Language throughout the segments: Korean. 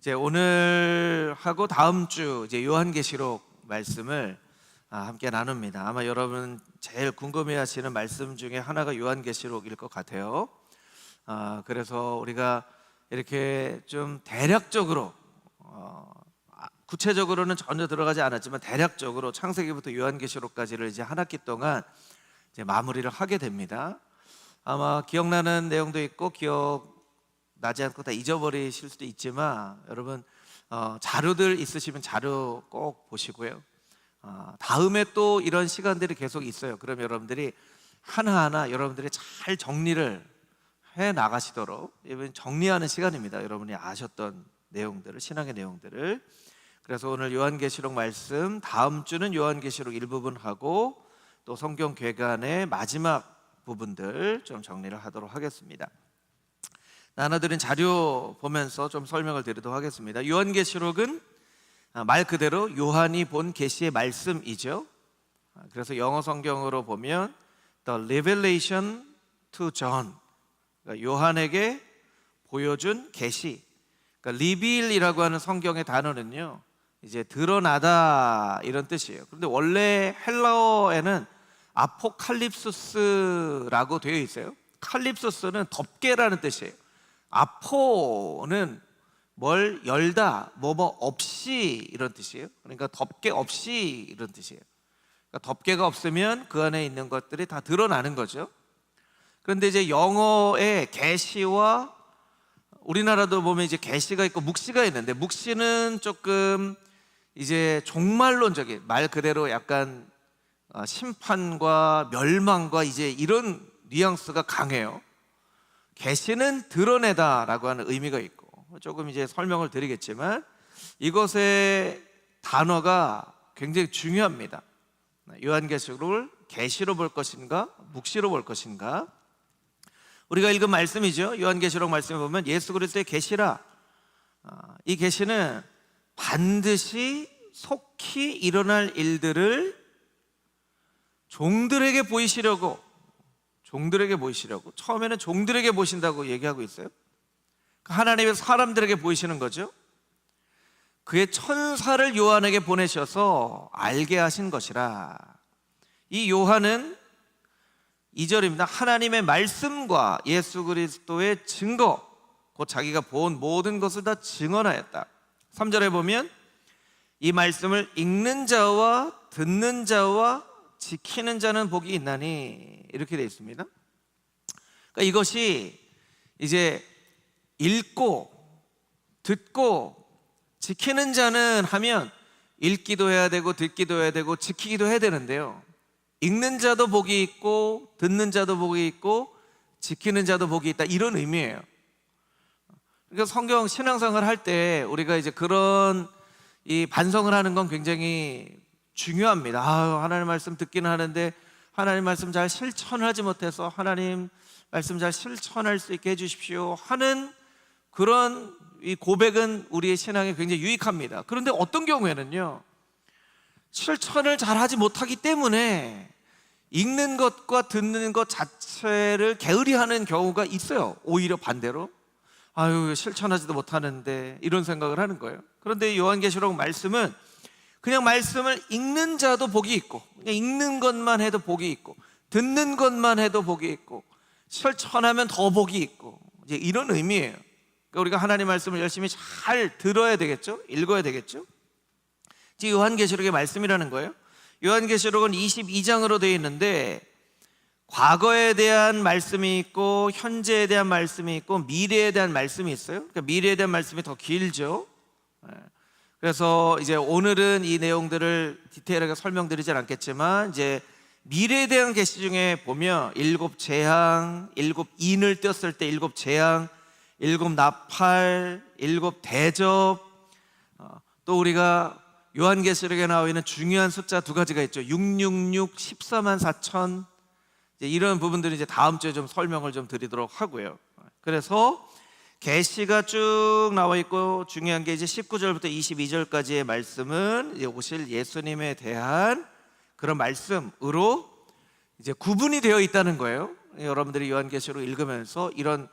이제 오늘 하고 다음 주 이제 요한계시록 말씀을 함께 나눕니다. 아마 여러분 제일 궁금해하시는 말씀 중에 하나가 요한계시록일 것 같아요. 그래서 우리가 이렇게 좀 대략적으로 구체적으로는 전혀 들어가지 않았지만 대략적으로 창세기부터 요한계시록까지를 이제 한 학기 동안 이제 마무리를 하게 됩니다. 아마 기억나는 내용도 있고 기억나지 않고 다 잊어버리실 수도 있지만 여러분 자료들 있으시면 자료 꼭 보시고요. 다음에 또 이런 시간들이 계속 있어요. 그럼 여러분들이 하나하나 여러분들이 잘 정리를 해 나가시도록 이번 정리하는 시간입니다. 여러분이 아셨던 내용들을, 신앙의 내용들을. 그래서 오늘 요한계시록 말씀, 다음 주는 요한계시록 일부분 하고 또 성경 괴간의 마지막 부분들 좀 정리를 하도록 하겠습니다. 나눠드린 자료 보면서 좀 설명을 드리도록 하겠습니다. 요한계시록은 말 그대로 요한이 본 계시의 말씀이죠. 그래서 영어 성경으로 보면 The Revelation to John, 그러니까 요한에게 보여준 계시. 그러니까 reveal이라고 하는 성경의 단어는요, 이제 드러나다 이런 뜻이에요. 그런데 원래 헬라어에는 아포칼립수스라고 되어 있어요. 칼립수스는 덮개라는 뜻이에요. 아포는 뭘 열다, 뭐뭐 없이 이런 뜻이에요. 그러니까 덮개 없이 이런 뜻이에요. 그러니까 덮개가 없으면 그 안에 있는 것들이 다 드러나는 거죠. 그런데 이제 영어의 계시와 우리나라도 보면 이제 계시가 있고 묵시가 있는데, 묵시는 조금 이제 종말론적인, 말 그대로 약간 심판과 멸망과 이제 이런 뉘앙스가 강해요. 계시는 드러내다라고 하는 의미가 있고, 조금 이제 설명을 드리겠지만 이것의 단어가 굉장히 중요합니다. 요한계시록을 계시로 볼 것인가 묵시로 볼 것인가. 우리가 읽은 말씀이죠. 요한계시록 말씀에 보면 예수 그리스도의 계시라, 이 계시는 반드시 속히 일어날 일들을 종들에게 보이시려고, 처음에는 종들에게 보신다고 얘기하고 있어요. 하나님의 사람들에게 보이시는 거죠. 그의 천사를 요한에게 보내셔서 알게 하신 것이라. 이 요한은 2절입니다. 하나님의 말씀과 예수 그리스도의 증거, 곧 자기가 본 모든 것을 다 증언하였다. 3절에 보면 이 말씀을 읽는 자와 듣는 자와 지키는 자는 복이 있나니, 이렇게 되어 있습니다. 그러니까 이것이 이제 읽고 듣고 지키는 자는 하면 읽기도 해야 되고 듣기도 해야 되고 지키기도 해야 되는데요, 읽는 자도 복이 있고 듣는 자도 복이 있고 지키는 자도 복이 있다, 이런 의미예요. 그러니까 성경 신앙생활 할 때 우리가 이제 그런 이 반성을 하는 건 굉장히 중요합니다. 하나님 말씀 듣기는 하는데 하나님 말씀 잘 실천하지 못해서 하나님 말씀 잘 실천할 수 있게 해주십시오 하는 그런 이 고백은 우리의 신앙에 굉장히 유익합니다. 그런데 어떤 경우에는요, 실천을 잘 하지 못하기 때문에 읽는 것과 듣는 것 자체를 게으리하는 경우가 있어요. 오히려 반대로 실천하지도 못하는데 이런 생각을 하는 거예요. 그런데 요한계시록 말씀은 그냥 말씀을 읽는 자도 복이 있고, 그냥 읽는 것만 해도 복이 있고, 듣는 것만 해도 복이 있고, 실천하면 더 복이 있고, 이제 이런 의미예요. 그러니까 우리가 하나님 말씀을 열심히 잘 들어야 되겠죠? 읽어야 되겠죠? 이제 요한계시록의 말씀이라는 거예요. 요한계시록은 22장으로 되어 있는데 과거에 대한 말씀이 있고 현재에 대한 말씀이 있고 미래에 대한 말씀이 있어요. 그러니까 미래에 대한 말씀이 더 길죠. 그래서 이제 오늘은 이 내용들을 디테일하게 설명드리진 않겠지만, 이제 미래에 대한 계시 중에 보면 7 재앙, 7 인을 떴을 때 7 재앙, 7 나팔, 7 대접, 또 우리가 요한계시록에 나와 있는 중요한 숫자 2가지가 있죠. 666, 14만 4천. 이런 부분들이 이제 다음 주에 좀 설명을 좀 드리도록 하고요. 그래서 계시가 쭉 나와 있고, 중요한 게 이제 19절부터 22절까지의 말씀은 이제 오실 예수님에 대한 그런 말씀으로 이제 구분이 되어 있다는 거예요. 여러분들이 요한계시록 읽으면서 이런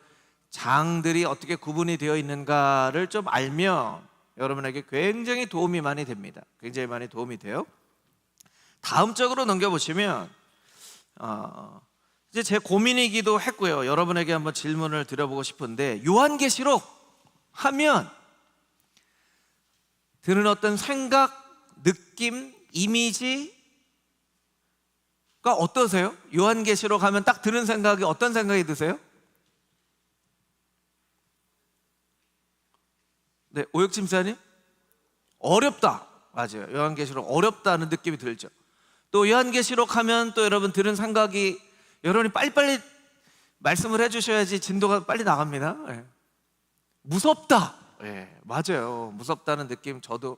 장들이 어떻게 구분이 되어 있는가를 좀 알면 여러분에게 굉장히 도움이 많이 됩니다. 굉장히 많이 도움이 돼요. 다음 쪽으로 넘겨보시면 이제 제 고민이기도 했고요. 여러분에게 한번 질문을 드려보고 싶은데, 요한계시록 하면 드는 어떤 생각, 느낌, 이미지가 어떠세요? 요한계시록 하면 딱 드는 생각이 어떤 생각이 드세요? 네, 오육침사님? 어렵다. 맞아요. 요한계시록 어렵다는 느낌이 들죠. 또 요한계시록 하면 또 여러분 드는 생각이, 여러분이 빨리빨리 말씀을 해주셔야지 진도가 빨리 나갑니다. 네. 무섭다. 네, 맞아요. 무섭다는 느낌. 저도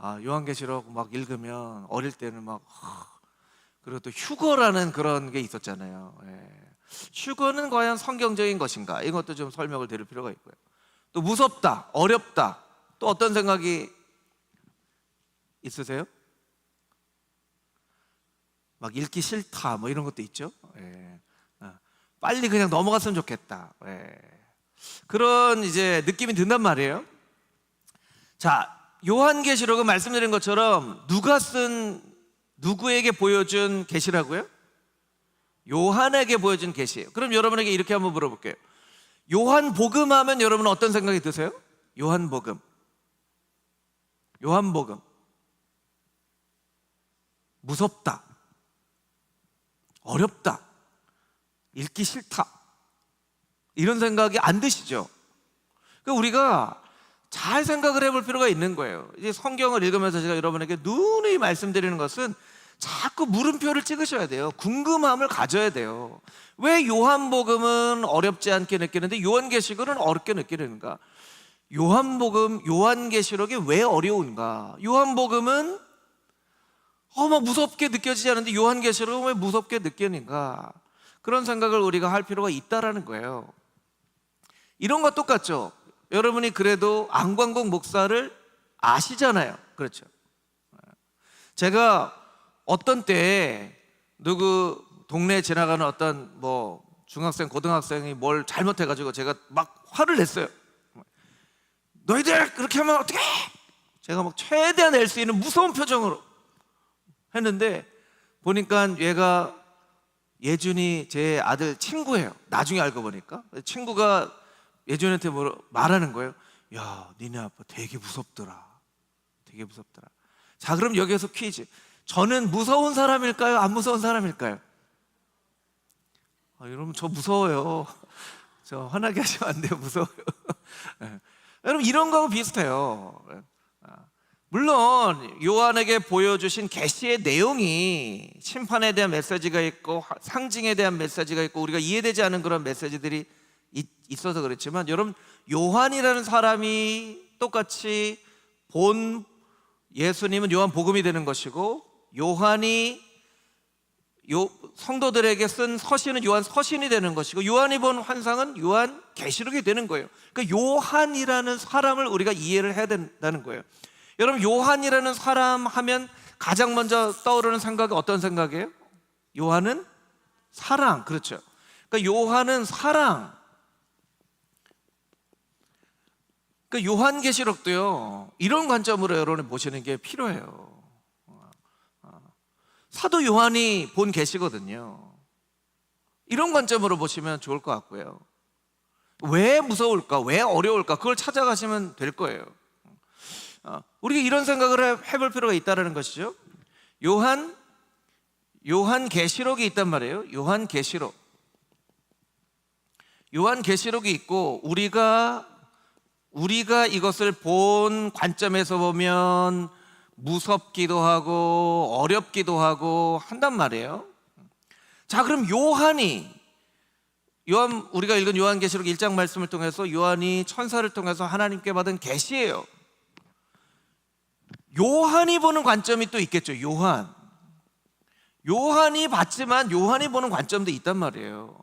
요한계시록 막 읽으면 어릴 때는 막 그리고 또 휴거라는 그런 게 있었잖아요. 네. 휴거는 과연 성경적인 것인가? 이것도 좀 설명을 드릴 필요가 있고요. 또 무섭다, 어렵다. 또 어떤 생각이 있으세요? 막 읽기 싫다 뭐 이런 것도 있죠. 예. 빨리 그냥 넘어갔으면 좋겠다. 예. 그런 이제 느낌이 든단 말이에요. 자, 요한계시록은 말씀드린 것처럼 누구에게 보여준 계시라고요? 요한에게 보여준 계시예요. 그럼 여러분에게 이렇게 한번 물어볼게요. 요한복음 하면 여러분은 어떤 생각이 드세요? 요한복음. 무섭다, 어렵다, 읽기 싫다, 이런 생각이 안 드시죠? 그러니까 우리가 잘 생각을 해볼 필요가 있는 거예요. 이제 성경을 읽으면서 제가 여러분에게 누누이 말씀드리는 것은 자꾸 물음표를 찍으셔야 돼요. 궁금함을 가져야 돼요. 왜 요한복음은 어렵지 않게 느끼는데 요한계시록은 어렵게 느끼는가? 요한계시록이 왜 어려운가? 요한복음은 막 무섭게 느껴지지 않는데 요한계시록은 왜 무섭게 느끼는가? 그런 생각을 우리가 할 필요가 있다라는 거예요. 이런 거 똑같죠? 여러분이 그래도 안광복 목사를 아시잖아요. 그렇죠? 제가 어떤 때에 누구 동네에 지나가는 어떤 뭐 중학생, 고등학생이 뭘 잘못해가지고 제가 막 화를 냈어요. 너희들 그렇게 하면 어떡해? 제가 막 최대한 낼 수 있는 무서운 표정으로 했는데 보니까 얘가 예준이 제 아들 친구예요. 나중에 알고 보니까 친구가 예준한테 말하는 거예요. 야, 니네 아빠 되게 무섭더라. 되게 무섭더라. 자, 그럼 여기에서 퀴즈. 저는 무서운 사람일까요? 안 무서운 사람일까요? 여러분, 저 무서워요. 저 화나게 하시면 안 돼요. 무서워요. 네. 여러분, 이런 거하고 비슷해요. 물론 요한에게 보여주신 계시의 내용이 심판에 대한 메시지가 있고 상징에 대한 메시지가 있고 우리가 이해되지 않은 그런 메시지들이 있어서 그렇지만, 여러분, 요한이라는 사람이 똑같이 본 예수님은 요한복음이 되는 것이고, 요한이 성도들에게 쓴 서신은 요한 서신이 되는 것이고, 요한이 본 환상은 요한 계시록이 되는 거예요. 그러니까 요한이라는 사람을 우리가 이해를 해야 된다는 거예요. 여러분, 요한이라는 사람 하면 가장 먼저 떠오르는 생각이 어떤 생각이에요? 요한은 사랑. 그렇죠. 그러니까 요한은 사랑. 그러니까 요한계시록도요, 이런 관점으로 여러분이 보시는 게 필요해요. 사도 요한이 본 계시거든요. 이런 관점으로 보시면 좋을 것 같고요. 왜 무서울까? 왜 어려울까? 그걸 찾아가시면 될 거예요. 우리가 이런 생각을 해볼 필요가 있다는 것이죠. 요한계시록이 있단 말이에요. 요한계시록이 있고, 우리가 이것을 본 관점에서 보면 무섭기도 하고 어렵기도 하고 한단 말이에요. 자, 그럼 우리가 읽은 요한계시록 1장 말씀을 통해서 요한이 천사를 통해서 하나님께 받은 계시예요. 요한이 보는 관점이 또 있겠죠. 요한이 봤지만 요한이 보는 관점도 있단 말이에요.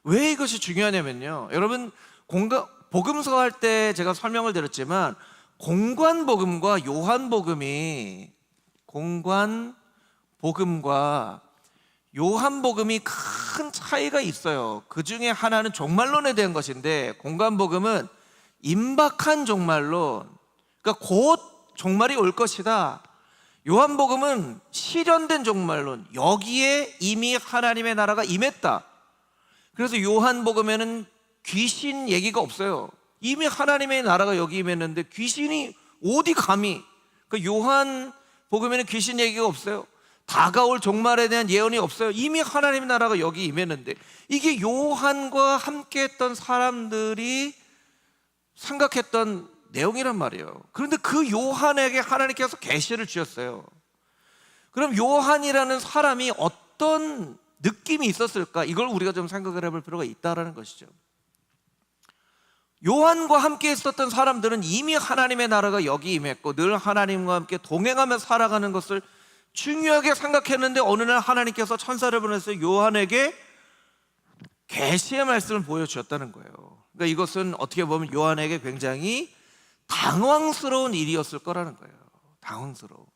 왜 이것이 중요하냐면요, 여러분, 복음서 할 때 제가 설명을 드렸지만 요한복음이 큰 차이가 있어요. 그 중에 하나는 종말론에 대한 것인데, 공관복음은 임박한 종말론, 그러니까 곧 종말이 올 것이다. 요한복음은 실현된 종말론, 여기에 이미 하나님의 나라가 임했다. 그래서 요한복음에는 귀신 얘기가 없어요. 이미 하나님의 나라가 여기 임했는데 귀신이 어디 감히, 그 요한복음에는 귀신 얘기가 없어요. 다가올 종말에 대한 예언이 없어요. 이미 하나님의 나라가 여기 임했는데, 이게 요한과 함께 했던 사람들이 생각했던 내용이란 말이에요. 그런데 그 요한에게 하나님께서 계시를 주셨어요. 그럼 요한이라는 사람이 어떤 느낌이 있었을까? 이걸 우리가 좀 생각을 해볼 필요가 있다는 것이죠. 요한과 함께 있었던 사람들은 이미 하나님의 나라가 여기 임했고 늘 하나님과 함께 동행하며 살아가는 것을 중요하게 생각했는데, 어느 날 하나님께서 천사를 보내서 요한에게 계시의 말씀을 보여주셨다는 거예요. 그러니까 이것은 어떻게 보면 요한에게 굉장히 당황스러운 일이었을 거라는 거예요. 당황스러워.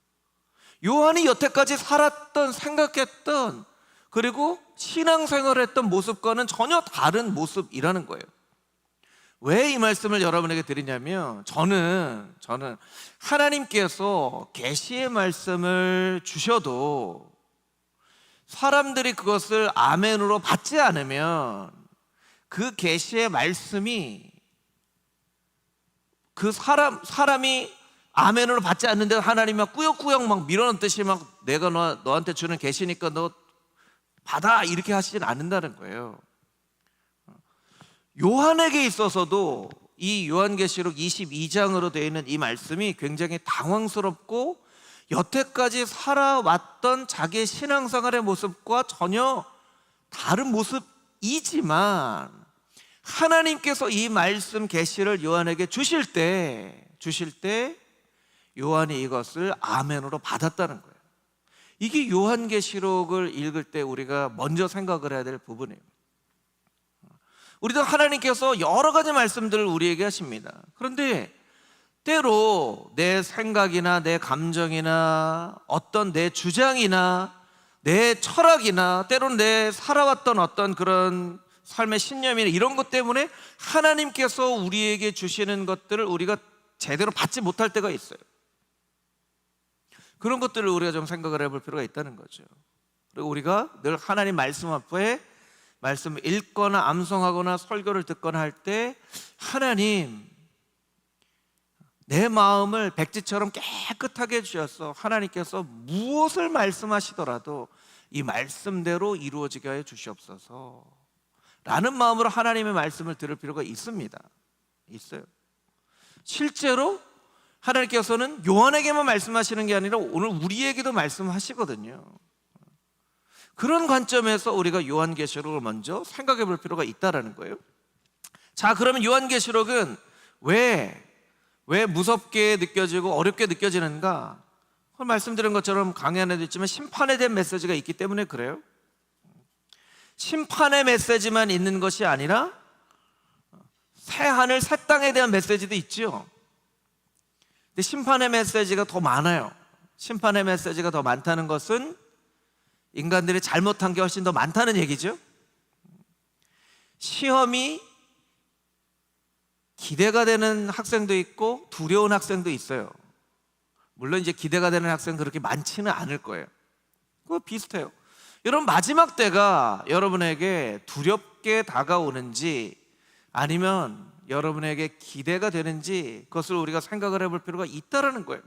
요한이 여태까지 살았던, 생각했던, 그리고 신앙생활을 했던 모습과는 전혀 다른 모습이라는 거예요. 왜 이 말씀을 여러분에게 드리냐면, 저는 하나님께서 계시의 말씀을 주셔도 사람들이 그것을 아멘으로 받지 않으면 그 계시의 말씀이, 그 사람이 아멘으로 받지 않는데 하나님이 막 꾸역꾸역 막 밀어넣듯이 막 내가 너한테 주는 계시니까 너 받아, 이렇게 하시진 않는다는 거예요. 요한에게 있어서도 이 요한계시록 22장으로 되어 있는 이 말씀이 굉장히 당황스럽고 여태까지 살아왔던 자기의 신앙생활의 모습과 전혀 다른 모습이지만, 하나님께서 이 말씀 계시를 요한에게 주실 때 요한이 이것을 아멘으로 받았다는 거예요. 이게 요한계시록을 읽을 때 우리가 먼저 생각을 해야 될 부분이에요. 우리도 하나님께서 여러 가지 말씀들을 우리에게 하십니다. 그런데 때로 내 생각이나 내 감정이나 어떤 내 주장이나 내 철학이나 때로는 내 살아왔던 어떤 그런 삶의 신념이나 이런 것 때문에 하나님께서 우리에게 주시는 것들을 우리가 제대로 받지 못할 때가 있어요. 그런 것들을 우리가 좀 생각을 해볼 필요가 있다는 거죠. 그리고 우리가 늘 하나님 말씀 앞에 말씀을 읽거나 암송하거나 설교를 듣거나 할 때, 하나님, 내 마음을 백지처럼 깨끗하게 해주셔서 하나님께서 무엇을 말씀하시더라도 이 말씀대로 이루어지게 하여 주시옵소서 라는 마음으로 하나님의 말씀을 들을 필요가 있습니다. 있어요. 실제로 하나님께서는 요한에게만 말씀하시는 게 아니라 오늘 우리에게도 말씀하시거든요. 그런 관점에서 우리가 요한계시록을 먼저 생각해 볼 필요가 있다는 거예요. 자, 그러면 요한계시록은 왜 무섭게 느껴지고 어렵게 느껴지는가? 말씀드린 것처럼 강의 안에도 있지만 심판에 대한 메시지가 있기 때문에 그래요. 심판의 메시지만 있는 것이 아니라 새 하늘 새 땅에 대한 메시지도 있죠. 근데 심판의 메시지가 더 많아요. 심판의 메시지가 더 많다는 것은 인간들이 잘못한 게 훨씬 더 많다는 얘기죠. 시험이 기대가 되는 학생도 있고 두려운 학생도 있어요. 물론 이제 기대가 되는 학생은 그렇게 많지는 않을 거예요. 그거 비슷해요. 여러분, 마지막 때가 여러분에게 두렵게 다가오는지 아니면 여러분에게 기대가 되는지, 그것을 우리가 생각을 해볼 필요가 있다는 거예요.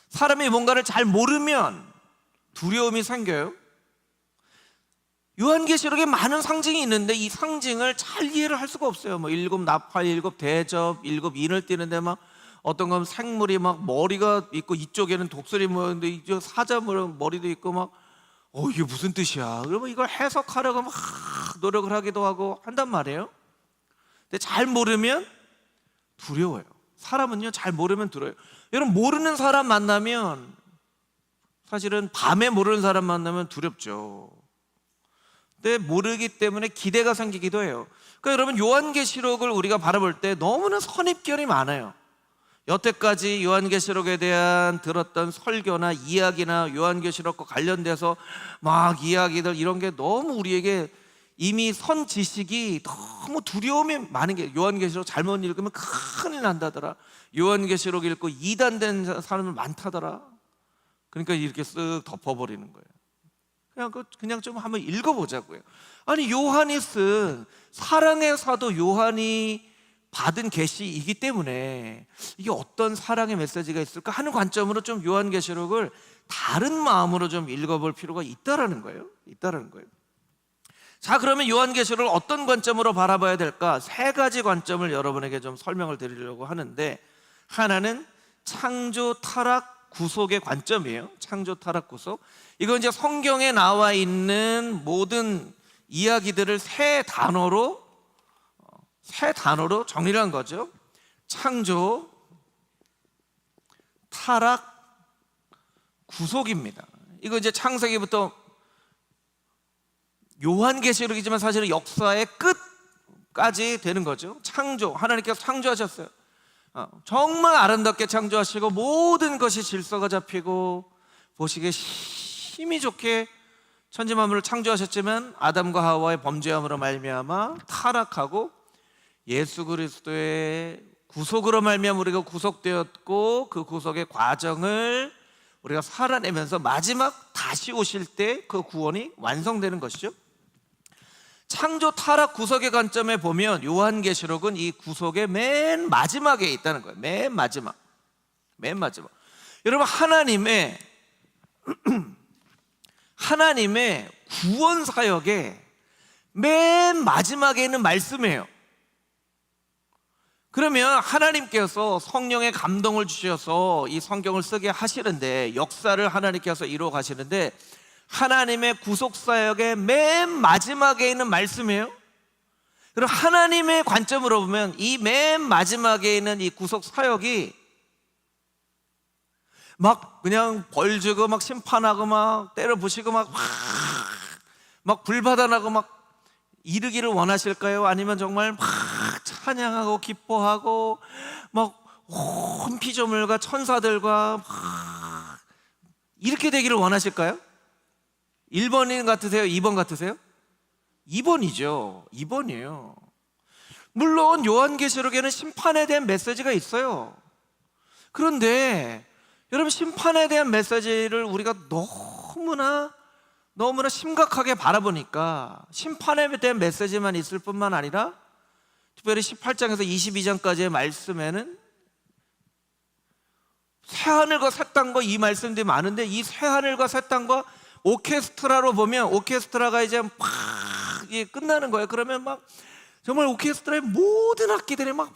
사람이 뭔가를 잘 모르면 두려움이 생겨요. 요한계시록에 많은 상징이 있는데 이 상징을 잘 이해를 할 수가 없어요. 뭐 일곱 나팔, 일곱 대접, 일곱 인을 띠는데 막 어떤 건 생물이 막 머리가 있고 이쪽에는 독수리 모양인데 이쪽 사자 모양 머리도 있고 막 이게 무슨 뜻이야? 그러면 이걸 해석하려고 막 노력을 하기도 하고 한단 말이에요. 근데 잘 모르면 두려워요. 사람은요, 잘 모르면 두려워요. 여러분, 모르는 사람 만나면, 사실은 밤에 모르는 사람 만나면 두렵죠. 근데 모르기 때문에 기대가 생기기도 해요. 그러니까 여러분, 요한계시록을 우리가 바라볼 때 너무나 선입견이 많아요. 여태까지 요한계시록에 대한 들었던 설교나 이야기나 요한계시록과 관련돼서 막 이야기들 이런 게 너무 우리에게 이미 선 지식이 너무 두려움이 많은 게, 요한계시록 잘못 읽으면 큰일 난다더라, 요한계시록 읽고 이단된 사람들 많다더라. 그러니까 이렇게 쓱 덮어버리는 거예요. 그냥 좀 한번 읽어보자고요. 아니, 요한이 쓴 사랑의 사도 요한이 받은 계시이기 때문에 이게 어떤 사랑의 메시지가 있을까 하는 관점으로 좀 요한계시록을 다른 마음으로 좀 읽어볼 필요가 있다라는 거예요. 자, 그러면 요한계시록을 어떤 관점으로 바라봐야 될까? 세 가지 관점을 여러분에게 좀 설명을 드리려고 하는데, 하나는 창조 타락 구속의 관점이에요. 창조 타락 구속. 이건 이제 성경에 나와 있는 모든 이야기들을 세 단어로 정리를 한 거죠. 창조, 타락, 구속입니다. 이거 이제 창세기부터 요한계시록이지만 사실은 역사의 끝까지 되는 거죠. 창조, 하나님께서 창조하셨어요. 정말 아름답게 창조하시고 모든 것이 질서가 잡히고 보시기에 힘이 좋게 천지만물을 창조하셨지만 아담과 하와의 범죄함으로 말미암아 타락하고 예수 그리스도의 구속으로 말미암아 우리가 구속되었고, 그 구속의 과정을 우리가 살아내면서 마지막 다시 오실 때 그 구원이 완성되는 것이죠. 창조 타락 구속의 관점에 보면 요한계시록은 이 구속의 맨 마지막에 있다는 거예요. 맨 마지막. 여러분, 하나님의 구원 사역의 맨 마지막에 있는 말씀이에요. 그러면 하나님께서 성령의 감동을 주셔서 이 성경을 쓰게 하시는데, 역사를 하나님께서 이루어 가시는데, 하나님의 구속사역의 맨 마지막에 있는 말씀이에요. 그리고 하나님의 관점으로 보면 이 맨 마지막에 있는 이 구속사역이 막 그냥 벌 주고 막 심판하고 막 때려 부시고 막 불바다나고 막 이르기를 원하실까요? 아니면 정말 막 찬양하고 기뻐하고 막 온 피조물과 천사들과 막 이렇게 되기를 원하실까요? 1번인 같으세요? 2번 같으세요? 2번이죠. 2번이에요. 물론 요한계시록에는 심판에 대한 메시지가 있어요. 그런데 여러분, 심판에 대한 메시지를 우리가 너무나 심각하게 바라보니까 심판에 대한 메시지만 있을 뿐만 아니라 특별히 18장에서 22장까지의 말씀에는 새하늘과 새 땅과 이 말씀들이 많은데, 이 새하늘과 새 땅과 오케스트라로 보면 오케스트라가 이제 막 끝나는 거예요. 그러면 막 정말 오케스트라의 모든 악기들이 막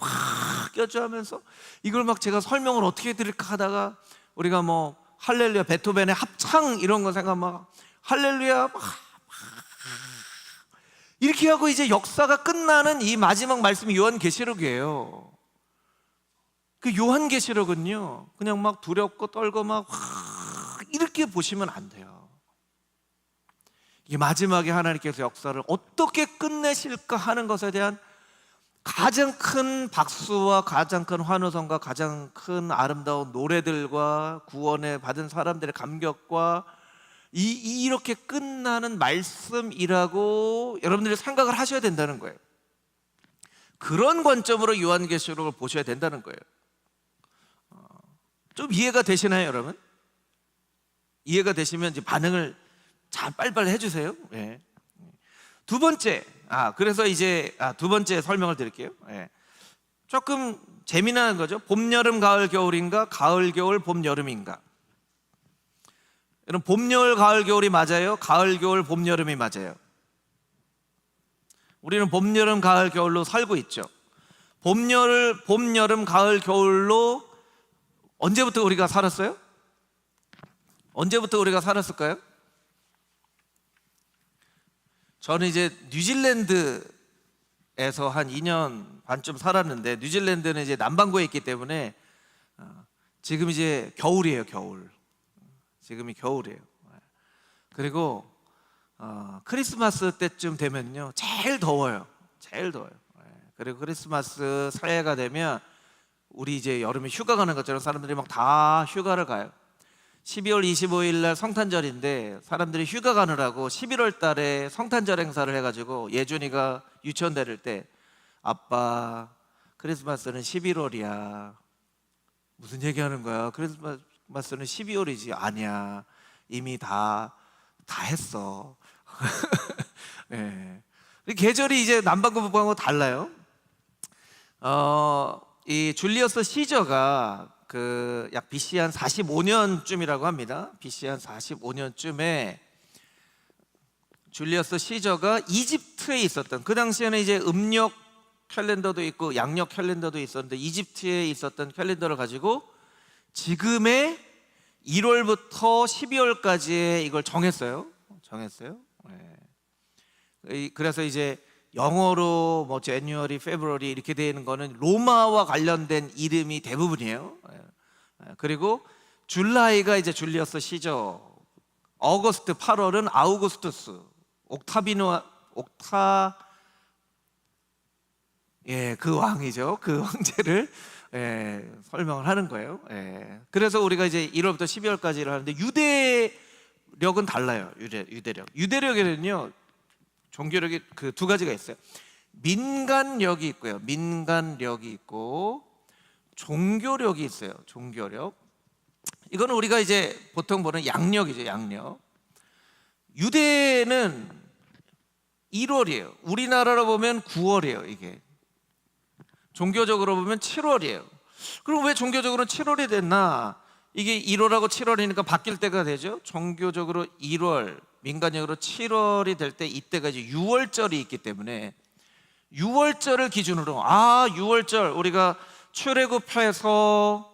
연주하면서, 이걸 막 제가 설명을 어떻게 드릴까 하다가 우리가 뭐 할렐루야, 베토벤의 합창 이런 거 생각 막 할렐루야 막 이렇게 하고 이제 역사가 끝나는 이 마지막 말씀이 요한계시록이에요. 그 요한계시록은요, 그냥 막 두렵고 떨고 막 이렇게 보시면 안 돼요. 이 마지막에 하나님께서 역사를 어떻게 끝내실까 하는 것에 대한 가장 큰 박수와 가장 큰 환호성과 가장 큰 아름다운 노래들과 구원에 받은 사람들의 감격과 이렇게 끝나는 말씀이라고 여러분들이 생각을 하셔야 된다는 거예요. 그런 관점으로 요한계시록을 보셔야 된다는 거예요. 좀 이해가 되시나요, 여러분? 이해가 되시면 이제 반응을 잘 빨리빨리 해주세요. 네. 두 번째, 그래서 이제 두 번째 설명을 드릴게요. 네. 조금 재미난 거죠. 봄, 여름, 가을, 겨울인가? 가을, 겨울, 봄, 여름인가? 여러분, 봄, 여름, 가을, 겨울이 맞아요? 가을, 겨울, 봄, 여름이 맞아요? 우리는 봄, 여름, 가을, 겨울로 살고 있죠. 봄, 여름, 가을, 겨울로 언제부터 우리가 살았어요? 언제부터 우리가 살았을까요? 저는 이제 뉴질랜드에서 한 2년 반쯤 살았는데, 뉴질랜드는 이제 남반구에 있기 때문에 지금 이제 겨울이에요. 지금이 겨울이에요. 그리고 크리스마스 때쯤 되면요, 제일 더워요. 그리고 크리스마스 새해가 되면 우리 이제 여름에 휴가 가는 것처럼 사람들이 막 다 휴가를 가요. 12월 25일 날 성탄절인데 사람들이 휴가 가느라고 11월 달에 성탄절 행사를 해가지고 예준이가 유치원 다닐 때 아빠 크리스마스는 11월이야. 무슨 얘기하는 거야? 크리스마스는 12월이지. 아니야, 이미 다 했어. 네. 계절이 이제 남반구 북반구 달라요. 이 줄리어스 시저가 그 약 BC 한 45년쯤이라고 합니다. BC 한 45년쯤에 줄리어스 시저가 이집트에 있었던, 그 당시에는 이제 음력 캘린더도 있고 양력 캘린더도 있었는데 이집트에 있었던 캘린더를 가지고 지금의 1월부터 12월까지의 이걸 정했어요. 네. 그래서 이제 영어로 뭐 January, February 이렇게 되는 거는 로마와 관련된 이름이 대부분이에요. 그리고 줄라이가 이제 줄리어스 시저, 어거스트 8월은 아우구스투스, 그 왕이죠. 그 황제를 설명을 하는 거예요. 그래서 우리가 이제 1월부터 12월까지를 하는데 유대력은 달라요. 유대력에는요 종교력이 그 두 가지가 있어요. 민간력이 있고요. 민간력이 있고 종교력이 있어요. 종교력. 이거는 우리가 이제 보통 보는 양력이죠. 양력. 유대는 1월이에요. 우리나라로 보면 9월이에요. 이게 종교적으로 보면 7월이에요. 그럼 왜 종교적으로는 7월이 됐나? 이게 1월하고 7월이니까 바뀔 때가 되죠. 종교적으로 1월, 민간적으로 7월이 될 때 이때가 이제 6월절이 있기 때문에 6월절을 기준으로 6월절 우리가 출애굽해서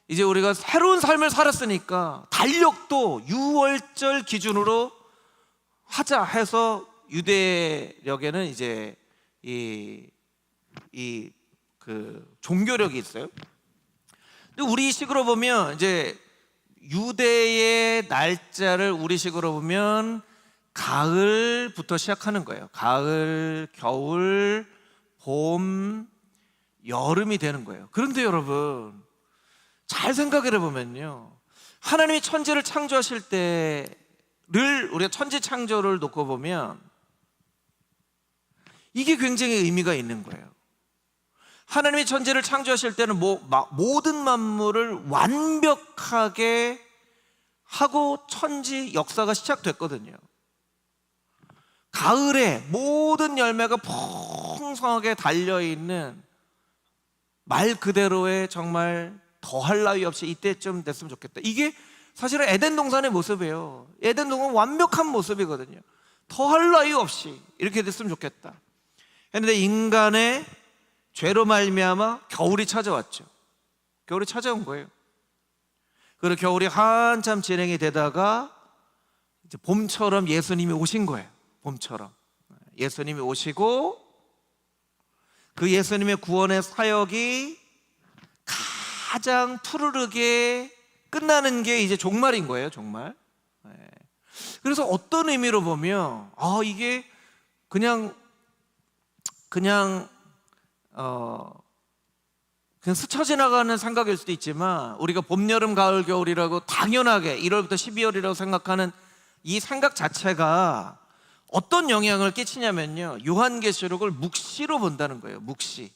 이제 우리가 새로운 삶을 살았으니까 달력도 6월절 기준으로 하자 해서 유대력에는 이제 그 종교력이 있어요. 근데 우리식으로 보면 이제 유대의 날짜를 우리식으로 보면 가을부터 시작하는 거예요. 가을, 겨울, 봄, 여름이 되는 거예요. 그런데 여러분 잘 생각을 해보면요, 하나님이 천지를 창조하실 때를 우리가 천지 창조를 놓고 보면 이게 굉장히 의미가 있는 거예요. 하나님이 천지를 창조하실 때는 모든 만물을 완벽하게 하고 천지 역사가 시작됐거든요. 가을에 모든 열매가 풍성하게 달려있는 말 그대로의 정말 더할 나위 없이 이때쯤 됐으면 좋겠다. 이게 사실은 에덴 동산의 모습이에요. 에덴 동산은 완벽한 모습이거든요. 더할 나위 없이 이렇게 됐으면 좋겠다. 그런데 인간의 죄로 말미암아 겨울이 찾아왔죠. 겨울이 찾아온 거예요. 그리고 겨울이 한참 진행이 되다가 이제 봄처럼 예수님이 오신 거예요. 봄처럼 예수님이 오시고 그 예수님의 구원의 사역이 가장 푸르르게 끝나는 게 이제 종말인 거예요. 종말. 그래서 어떤 의미로 보면 이게 그냥 스쳐 지나가는 생각일 수도 있지만 우리가 봄, 여름, 가을, 겨울이라고 당연하게 1월부터 12월이라고 생각하는 이 생각 자체가 어떤 영향을 끼치냐면요, 요한계시록을 묵시로 본다는 거예요. 묵시.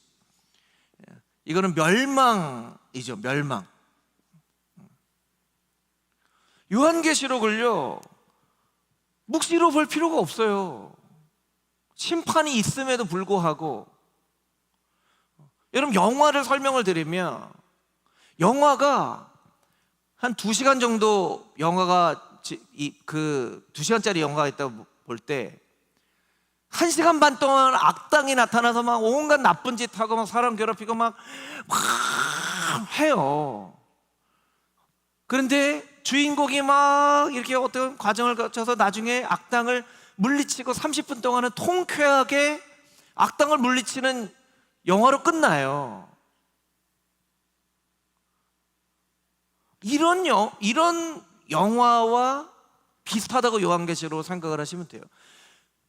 이거는 멸망이죠. 멸망. 요한계시록을요 묵시로 볼 필요가 없어요. 심판이 있음에도 불구하고. 여러분, 영화를 설명을 드리면 영화가 한 2시간 정도, 영화가 2시간짜리 영화가 있다고 볼 때 1시간 반 동안 악당이 나타나서 막 온갖 나쁜 짓 하고 막 사람 괴롭히고 막 해요. 그런데 주인공이 막 이렇게 어떤 과정을 거쳐서 나중에 악당을 물리치고 30분 동안은 통쾌하게 악당을 물리치는 영화로 끝나요. 이런 영화와 비슷하다고 요한계시록으로 생각을 하시면 돼요.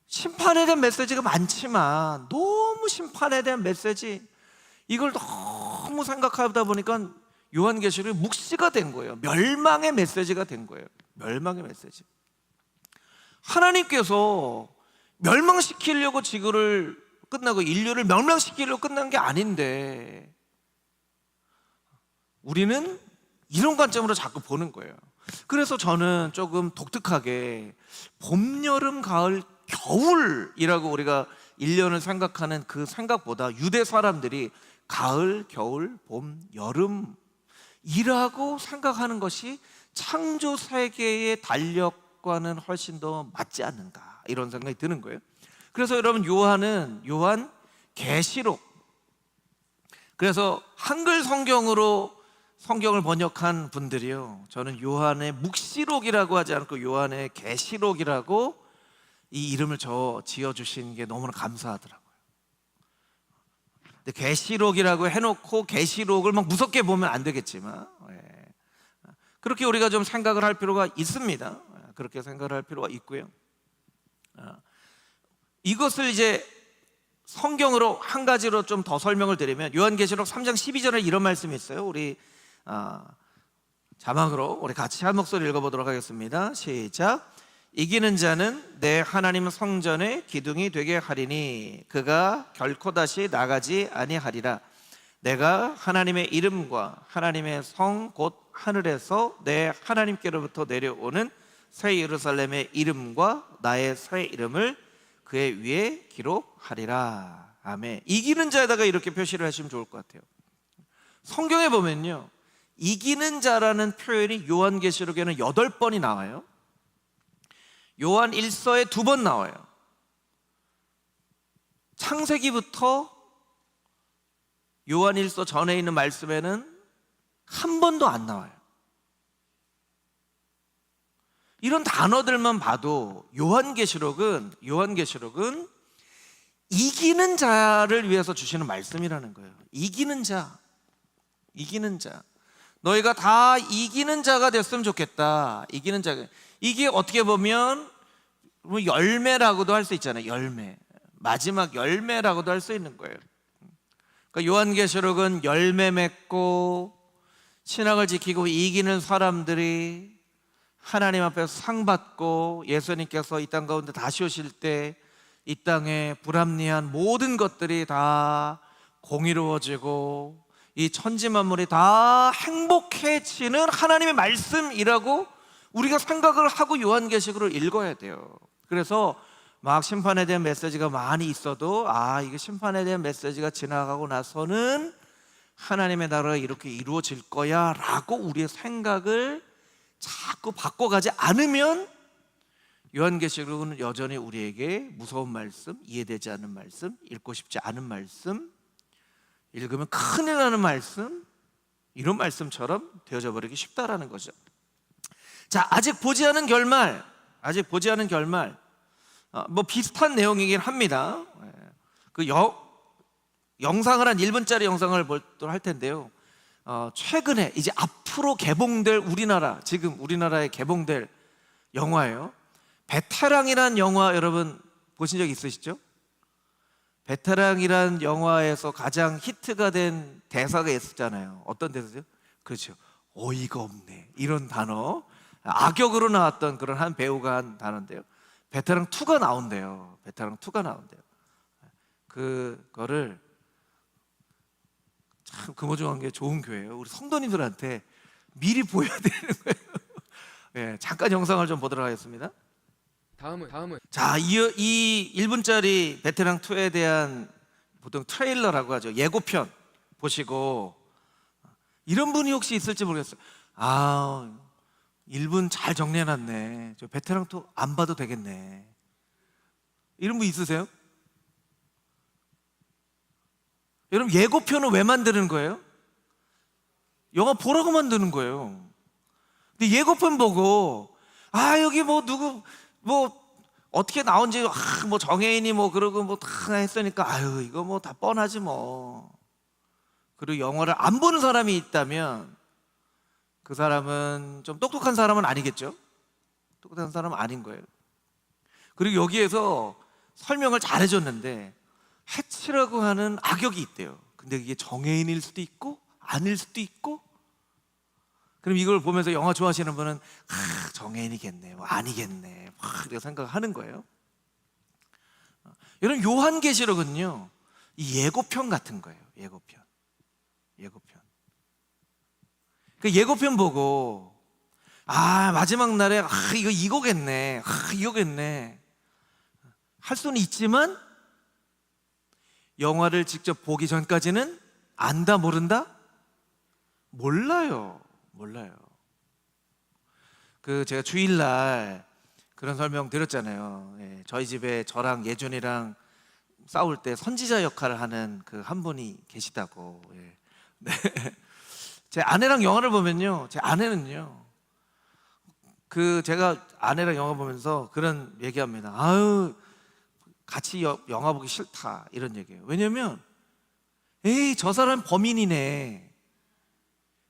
심판에 대한 메시지가 많지만 너무 심판에 대한 메시지, 이걸 너무 너무 생각하다 보니까 요한계시록이 묵시가 된 거예요. 멸망의 메시지가 된 거예요. 멸망의 메시지. 하나님께서 멸망시키려고 지구를 끝나고 인류를 멸망시키려고 끝난 게 아닌데 우리는 이런 관점으로 자꾸 보는 거예요. 그래서 저는 조금 독특하게 봄, 여름, 가을, 겨울이라고 우리가 1년을 생각하는 그 생각보다 유대 사람들이 가을, 겨울, 봄, 여름이라고 생각하는 것이 창조 세계의 달력과는 훨씬 더 맞지 않는가, 이런 생각이 드는 거예요. 그래서 여러분, 요한 계시록, 그래서 한글 성경으로 성경을 번역한 분들이요, 저는 요한의 묵시록이라고 하지 않고 요한의 계시록이라고 이 이름을 지어주신 게 너무나 감사하더라고요. 근데 계시록이라고 해놓고 계시록을 막 무섭게 보면 안 되겠지만, 그렇게 우리가 좀 생각을 할 필요가 있습니다. 그렇게 생각을 할 필요가 있고요. 이것을 이제 성경으로 한 가지로 좀 더 설명을 드리면, 요한계시록 3장 12절에 이런 말씀이 있어요. 우리 자막으로 우리 같이 한 목소리 읽어보도록 하겠습니다. 시작. 이기는 자는 내 하나님 성전의 기둥이 되게 하리니 그가 결코 다시 나가지 아니하리라. 내가 하나님의 이름과 하나님의 성 곧 하늘에서 내 하나님께로부터 내려오는 새 예루살렘의 이름과 나의 새 이름을 그의 위에 기록하리라. 아멘. 이기는 자에다가 이렇게 표시를 하시면 좋을 것 같아요. 성경에 보면요, 이기는 자라는 표현이 요한계시록에는 8번이 나와요. 요한 1서에 2번 나와요. 창세기부터 요한 1서 전에 있는 말씀에는 한 번도 안 나와요. 이런 단어들만 봐도 요한계시록은 이기는 자를 위해서 주시는 말씀이라는 거예요. 이기는 자. 너희가 다 이기는 자가 됐으면 좋겠다. 이기는 자가. 이게 어떻게 보면 열매라고도 할 수 있잖아요. 열매. 마지막 열매라고도 할 수 있는 거예요. 그러니까 요한계시록은 열매 맺고 신앙을 지키고 이기는 사람들이 하나님 앞에서 상 받고 예수님께서 이 땅 가운데 다시 오실 때 이 땅에 불합리한 모든 것들이 다 공의로워지고 이 천지 만물이 다 행복해지는 하나님의 말씀이라고 우리가 생각을 하고 요한계시록을 읽어야 돼요. 그래서 막 심판에 대한 메시지가 많이 있어도 이게 심판에 대한 메시지가 지나가고 나서는 하나님의 나라가 이렇게 이루어질 거야 라고 우리의 생각을 자꾸 바꿔가지 않으면 요한계시록은 여전히 우리에게 무서운 말씀, 이해되지 않는 말씀, 읽고 싶지 않은 말씀, 읽으면 큰일 나는 말씀, 이런 말씀처럼 되어져 버리기 쉽다라는 거죠. 자, 아직 보지 않은 결말, 뭐 비슷한 내용이긴 합니다. 그 영상을 한 1분짜리 영상을 할 텐데요. 최근에 이제 앞으로 개봉될 지금 우리나라에 개봉될 영화예요. 베테랑이란 영화 여러분 보신 적 있으시죠? 베테랑이란 영화에서 가장 히트가 된 대사가 있었잖아요. 어떤 대사죠? 그렇죠. 어이가 없네. 이런 단어. 악역으로 나왔던 그런 한 배우가 한 단어인데요. 베테랑 2가 나온대요. 그거를 참 금호중한 게 좋은 교회예요. 우리 성도님들한테 미리 보여야 되는 거예요. 잠깐 영상을 좀 보도록 하겠습니다. 다음은 자, 이 1분짜리 베테랑 2에 대한 보통 트레일러라고 하죠. 예고편 보시고 이런 분이 혹시 있을지 모르겠어요. 1분 잘 정리해놨네. 저 베테랑 2 안 봐도 되겠네. 이런 분 있으세요? 여러분, 예고편은 왜 만드는 거예요? 영화 보라고 만드는 거예요. 근데 예고편 보고 여기 뭐 누구 뭐 어떻게 나온지 뭐 정혜인이 뭐 그러고 뭐 다 했으니까 이거 뭐 다 뻔하지 뭐. 그리고 영화를 안 보는 사람이 있다면 그 사람은 좀 똑똑한 사람은 아니겠죠? 똑똑한 사람은 아닌 거예요. 그리고 여기에서 설명을 잘 해줬는데 해치라고 하는 악역이 있대요. 근데 이게 정혜인일 수도 있고 아닐 수도 있고. 그럼 이걸 보면서 영화 좋아하시는 분은 정혜인이겠네, 뭐 아니겠네, 막 이렇게 생각하는 거예요. 여러분, 요한계시록은요 이 예고편 같은 거예요. 예고편. 그 예고편 보고 마지막 날에 이거겠네 할 수는 있지만 영화를 직접 보기 전까지는 안다 모른다? 몰라요. 그 제가 주일날 그런 설명 드렸잖아요. 예, 저희 집에 저랑 예준이랑 싸울 때 선지자 역할을 하는 그 한 분이 계시다고. 예. 네. 제 아내랑 영화를 보면요, 제 아내는요, 제가 아내랑 영화 보면서 그런 얘기합니다. 같이 영화 보기 싫다, 이런 얘기예요. 왜냐면 저 사람 범인이네.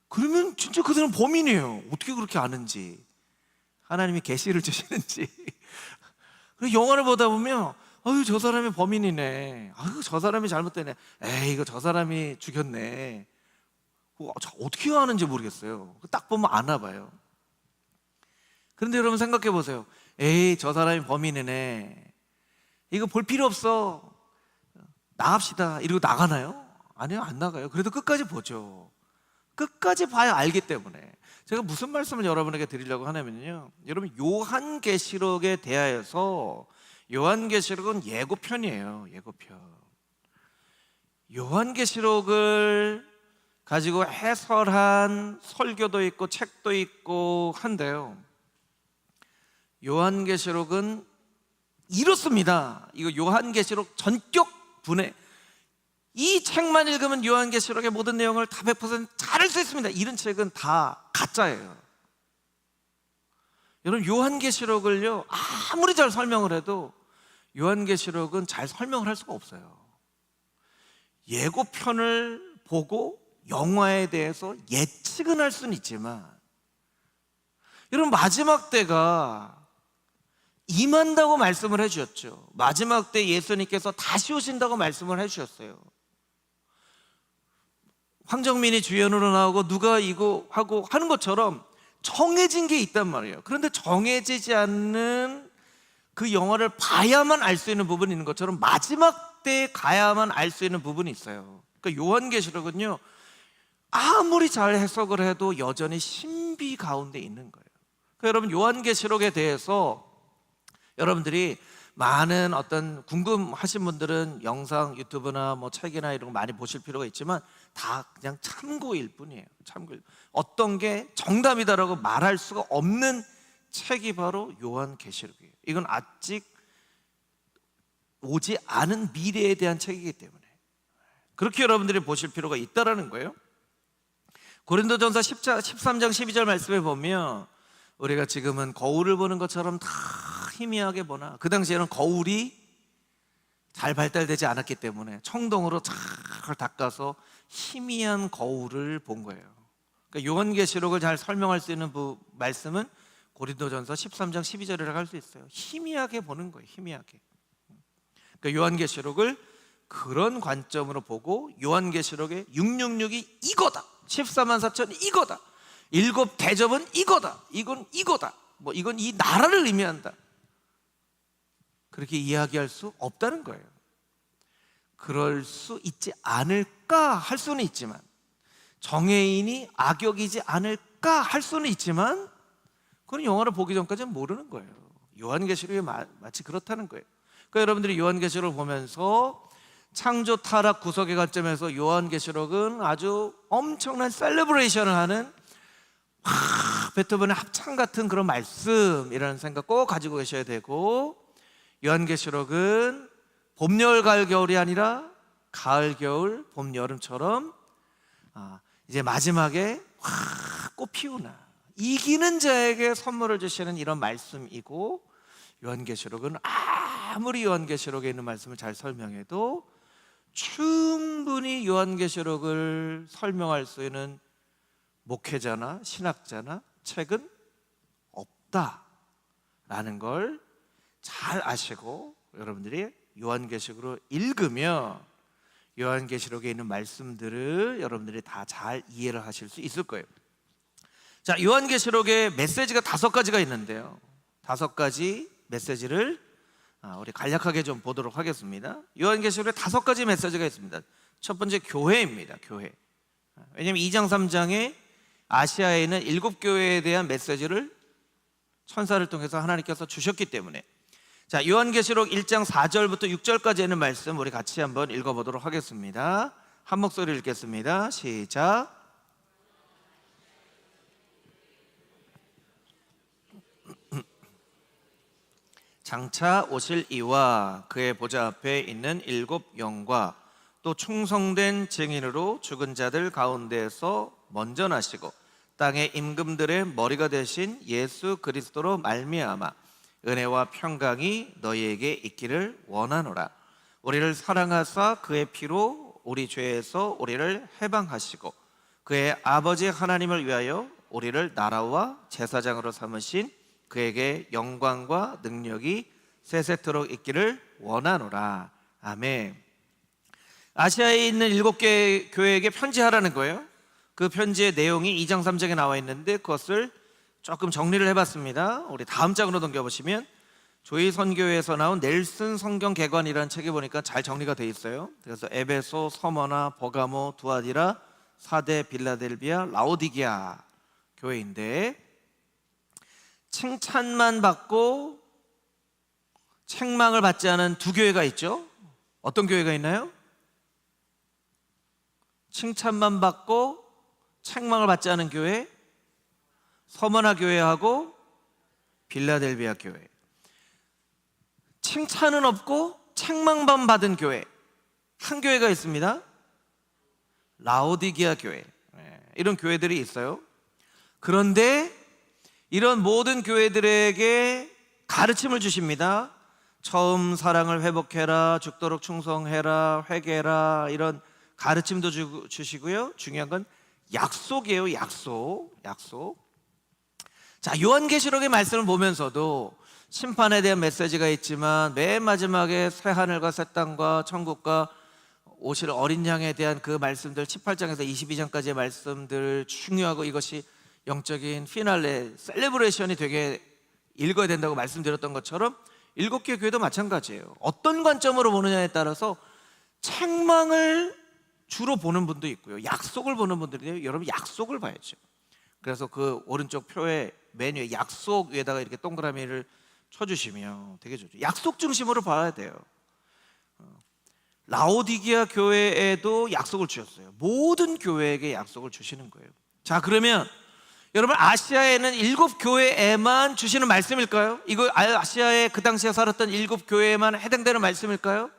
그러면 진짜 그 사람 범인이에요. 어떻게 그렇게 아는지, 하나님이 계시를 주시는지. 그래서 영화를 보다 보면 저 사람이 범인이네, 저 사람이 잘못되네, 이거 저 사람이 죽였네. 어떻게 아는지 모르겠어요. 딱 보면 아나 봐요. 그런데 여러분 생각해 보세요. 저 사람이 범인이네, 이거 볼 필요 없어, 나갑시다 이러고 나가나요? 아니요, 안 나가요. 그래도 끝까지 보죠. 끝까지 봐야 알기 때문에. 제가 무슨 말씀을 여러분에게 드리려고 하냐면요, 여러분, 요한계시록에 대하여서, 요한계시록은 예고편이에요. 예고편. 요한계시록을 가지고 해설한 설교도 있고 책도 있고 한데요, 요한계시록은 이렇습니다. 이거 요한계시록 전격 분해, 이 책만 읽으면 요한계시록의 모든 내용을 다 100% 잘 알 수 있습니다, 이런 책은 다 가짜예요. 여러분, 요한계시록을요 아무리 잘 설명을 해도 요한계시록은 잘 설명을 할 수가 없어요. 예고편을 보고 영화에 대해서 예측은 할 수는 있지만, 여러분, 마지막 때가 임한다고 말씀을 해주셨죠. 마지막 때 예수님께서 다시 오신다고 말씀을 해주셨어요. 황정민이 주연으로 나오고 누가 이거 하고 하는 것처럼 정해진 게 있단 말이에요. 그런데 정해지지 않는 그 영화를 봐야만 알 수 있는 부분이 있는 것처럼 마지막 때에 가야만 알 수 있는 부분이 있어요. 그러니까 요한계시록은요 아무리 잘 해석을 해도 여전히 신비 가운데 있는 거예요. 그러니까 여러분, 요한계시록에 대해서 여러분들이 많은 어떤 궁금하신 분들은 영상, 유튜브나 뭐 책이나 이런 거 많이 보실 필요가 있지만 다 그냥 참고일 뿐이에요. 참고일. 어떤 게 정답이다라고 말할 수가 없는 책이 바로 요한계시록이에요. 이건 아직 오지 않은 미래에 대한 책이기 때문에 그렇게 여러분들이 보실 필요가 있다라는 거예요. 고린도전서 13장 12절 말씀에 보면 우리가 지금은 거울을 보는 것처럼 다 희미하게 보나, 그 당시에는 거울이 잘 발달되지 않았기 때문에 청동으로 잘 닦아서 희미한 거울을 본 거예요. 그러니까 요한계시록을 잘 설명할 수 있는 말씀은 고린도전서 13장 12절이라고 할 수 있어요. 희미하게 보는 거예요. 희미하게. 그러니까 요한계시록을 그런 관점으로 보고, 요한계시록의 666이 이거다, 14만 4천이 이거다, 7 대접은 이거다, 이건 이거다, 뭐 이건 이 나라를 의미한다, 그렇게 이야기할 수 없다는 거예요. 그럴 수 있지 않을까 할 수는 있지만, 정해인이 악역이지 않을까 할 수는 있지만, 그건 영화를 보기 전까지는 모르는 거예요. 요한계시록이 마치 그렇다는 거예요. 그러니까 여러분들이 요한계시록을 보면서 창조, 타락, 구속의 관점에서 요한계시록은 아주 엄청난 셀레브레이션을 하는 베토벤의 합창 같은 그런 말씀이라는 생각 꼭 가지고 계셔야 되고, 요한계시록은 봄, 여울, 가을, 겨울이 아니라 가을, 겨울, 봄, 여름처럼 이제 마지막에 꽃 피우나 이기는 자에게 선물을 주시는 이런 말씀이고, 요한계시록은 아무리 요한계시록에 있는 말씀을 잘 설명해도 충분히 요한계시록을 설명할 수 있는 목회자나 신학자나 책은 없다라는 걸 잘 아시고, 여러분들이 요한계시록으로 읽으면 요한계시록에 있는 말씀들을 여러분들이 다 잘 이해를 하실 수 있을 거예요. 자, 요한계시록에 메시지가 5가지가 있는데요, 5가지 메시지를 우리 간략하게 좀 보도록 하겠습니다. 요한계시록에 5가지 메시지가 있습니다. 첫 번째, 교회입니다. 교회. 왜냐하면 2장 3장에 아시아에 있는 7교회에 대한 메시지를 천사를 통해서 하나님께서 주셨기 때문에. 자, 요한계시록 1장 4절부터 6절까지 있는 말씀 우리 같이 한번 읽어보도록 하겠습니다. 한 목소리 읽겠습니다. 시작. 장차 오실 이와 그의 보좌 앞에 있는 7 영과 또 충성된 증인으로 죽은 자들 가운데에서 먼저 나시고 땅의 임금들의 머리가 되신 예수 그리스도로 말미암아 은혜와 평강이 너희에게 있기를 원하노라. 우리를 사랑하사 그의 피로 우리 죄에서 우리를 해방하시고 그의 아버지 하나님을 위하여 우리를 나라와 제사장으로 삼으신 그에게 영광과 능력이 세세토록 있기를 원하노라. 아멘. 아시아에 있는 7개 교회에게 편지하라는 거예요. 그 편지의 내용이 2장 3장에 나와 있는데 그것을 조금 정리를 해봤습니다. 우리 다음 장으로 넘겨보시면 조이 선교회에서 나온 넬슨 성경 개관이라는 책에 보니까 잘 정리가 되어 있어요. 그래서 에베소, 서머나, 버가모, 두아디라, 사데, 빌라델비아, 라오디게아 교회인데, 칭찬만 받고 책망을 받지 않은 2 교회가 있죠. 어떤 교회가 있나요? 칭찬만 받고 책망을 받지 않은 교회, 서머나 교회하고 빌라델비아 교회. 칭찬은 없고 책망만 받은 교회, 한 교회가 있습니다. 라오디게아 교회. 이런 교회들이 있어요. 그런데 이런 모든 교회들에게 가르침을 주십니다. 처음 사랑을 회복해라, 죽도록 충성해라, 회개해라, 이런 가르침도 주시고요. 중요한 건 약속이에요. 약속. 자, 요한계시록의 말씀을 보면서도 심판에 대한 메시지가 있지만 맨 마지막에 새 하늘과 새 땅과 천국과 오실 어린 양에 대한 그 말씀들, 18장에서 22장까지의 말씀들 중요하고, 이것이 영적인 피날레, 셀레브레이션이 되게 읽어야 된다고 말씀드렸던 것처럼 7개 교회도 마찬가지예요. 어떤 관점으로 보느냐에 따라서 책망을 주로 보는 분도 있고요, 약속을 보는 분들인데요, 여러분 약속을 봐야죠. 그래서 그 오른쪽 표에 메뉴에 약속 위에다가 이렇게 동그라미를 쳐주시면 되게 좋죠. 약속 중심으로 봐야 돼요. 라오디게아 교회에도 약속을 주셨어요. 모든 교회에게 약속을 주시는 거예요. 자, 그러면 여러분, 아시아에는 7교회에만 주시는 말씀일까요? 이거 아시아에 그 당시에 살았던 7교회에만 해당되는 말씀일까요?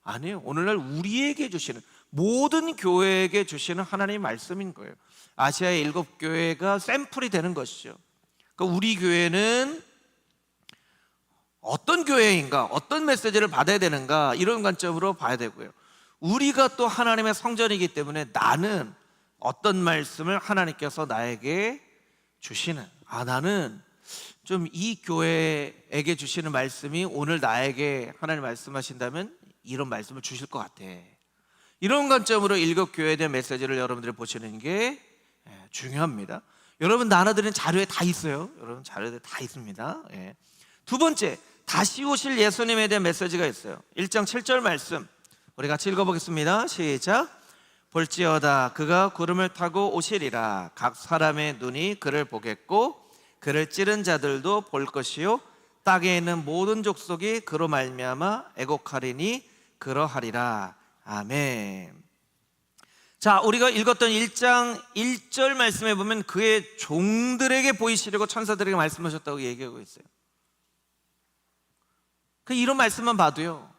아니에요. 오늘날 우리에게 주시는, 모든 교회에게 주시는 하나님의 말씀인 거예요. 아시아의 7교회가 샘플이 되는 것이죠. 그러니까 우리 교회는 어떤 교회인가, 어떤 메시지를 받아야 되는가, 이런 관점으로 봐야 되고요. 우리가 또 하나님의 성전이기 때문에 나는 어떤 말씀을 하나님께서 나에게 주시는, 나는 좀 이 교회에게 주시는 말씀이 오늘 나에게 하나님 말씀하신다면 이런 말씀을 주실 것 같아, 이런 관점으로 7교회에 대한 메시지를 여러분들이 보시는 게 중요합니다. 여러분 나눠드린 자료에 다 있어요. 여러분 자료에 다 있습니다. 2번째, 다시 오실 예수님에 대한 메시지가 있어요. 1장 7절 말씀 우리 같이 읽어보겠습니다. 시작. 볼지어다 그가 구름을 타고 오시리라. 각 사람의 눈이 그를 보겠고 그를 찌른 자들도 볼 것이요 땅에 있는 모든 족속이 그로 말미암아 애곡하리니 그러하리라. 아멘. 자, 우리가 읽었던 1장 1절 말씀에 보면 그의 종들에게 보이시려고 천사들에게 말씀하셨다고 얘기하고 있어요. 이런 말씀만 봐도요,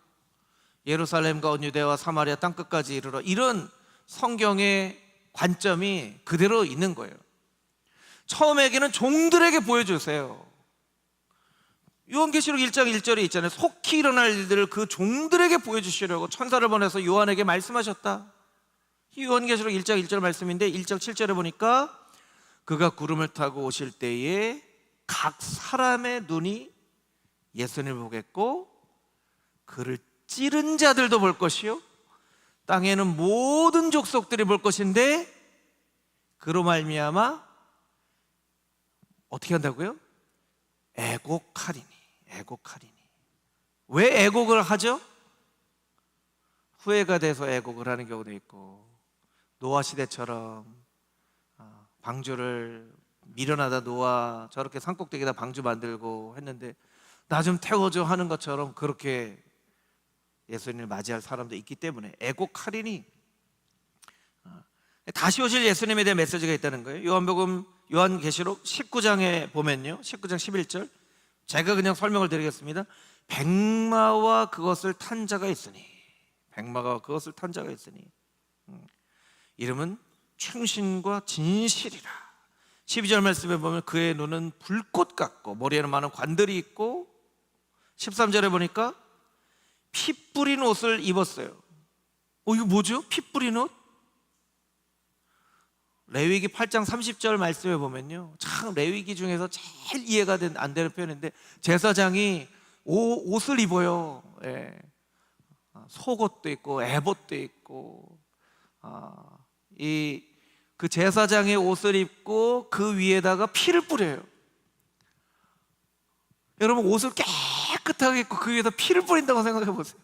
예루살렘과 온 유대와 사마리아 땅끝까지 이르러, 이런 성경의 관점이 그대로 있는 거예요. 처음에게는 종들에게 보여주세요. 요한계시록 1장 1절에 있잖아요. 속히 일어날 일들을 그 종들에게 보여주시려고 천사를 보내서 요한에게 말씀하셨다. 이 요한계시록 1장 1절 말씀인데 1장 7절에 보니까 그가 구름을 타고 오실 때에 각 사람의 눈이 예수님을 보겠고 그를 찌른 자들도 볼 것이요 땅에는 모든 족속들이 볼 것인데 그로 말미암아 어떻게 한다고요? 애곡하리니. 애곡하리니. 왜 애곡을 하죠? 후회가 돼서 애곡을 하는 경우도 있고, 노아 시대처럼 방주를 미련하다 노아 저렇게 산꼭대기에다 방주 만들고 했는데 나 좀 태워줘 하는 것처럼 그렇게 예수님을 맞이할 사람도 있기 때문에 애곡하리니. 다시 오실 예수님에 대한 메시지가 있다는 거예요. 요한계시록 19장에 보면요, 19장 11절, 제가 그냥 설명을 드리겠습니다. 백마와 그것을 탄 자가 있으니, 백마가 그것을 탄 자가 있으니 이름은 충신과 진실이라. 12절 말씀에 보면 그의 눈은 불꽃 같고 머리에는 많은 관들이 있고, 13절에 보니까 피 뿌린 옷을 입었어요. 이거 뭐죠? 피 뿌린 옷? 레위기 8장 30절 말씀에 보면요, 참 레위기 중에서 제일 이해가 안 되는 표현인데, 제사장이 옷을 입어요. 예. 속옷도 있고 에봇도 있고, 그 제사장의 옷을 입고 그 위에다가 피를 뿌려요. 여러분, 옷을 깨끗하게 입고 그 위에다 피를 뿌린다고 생각해 보세요.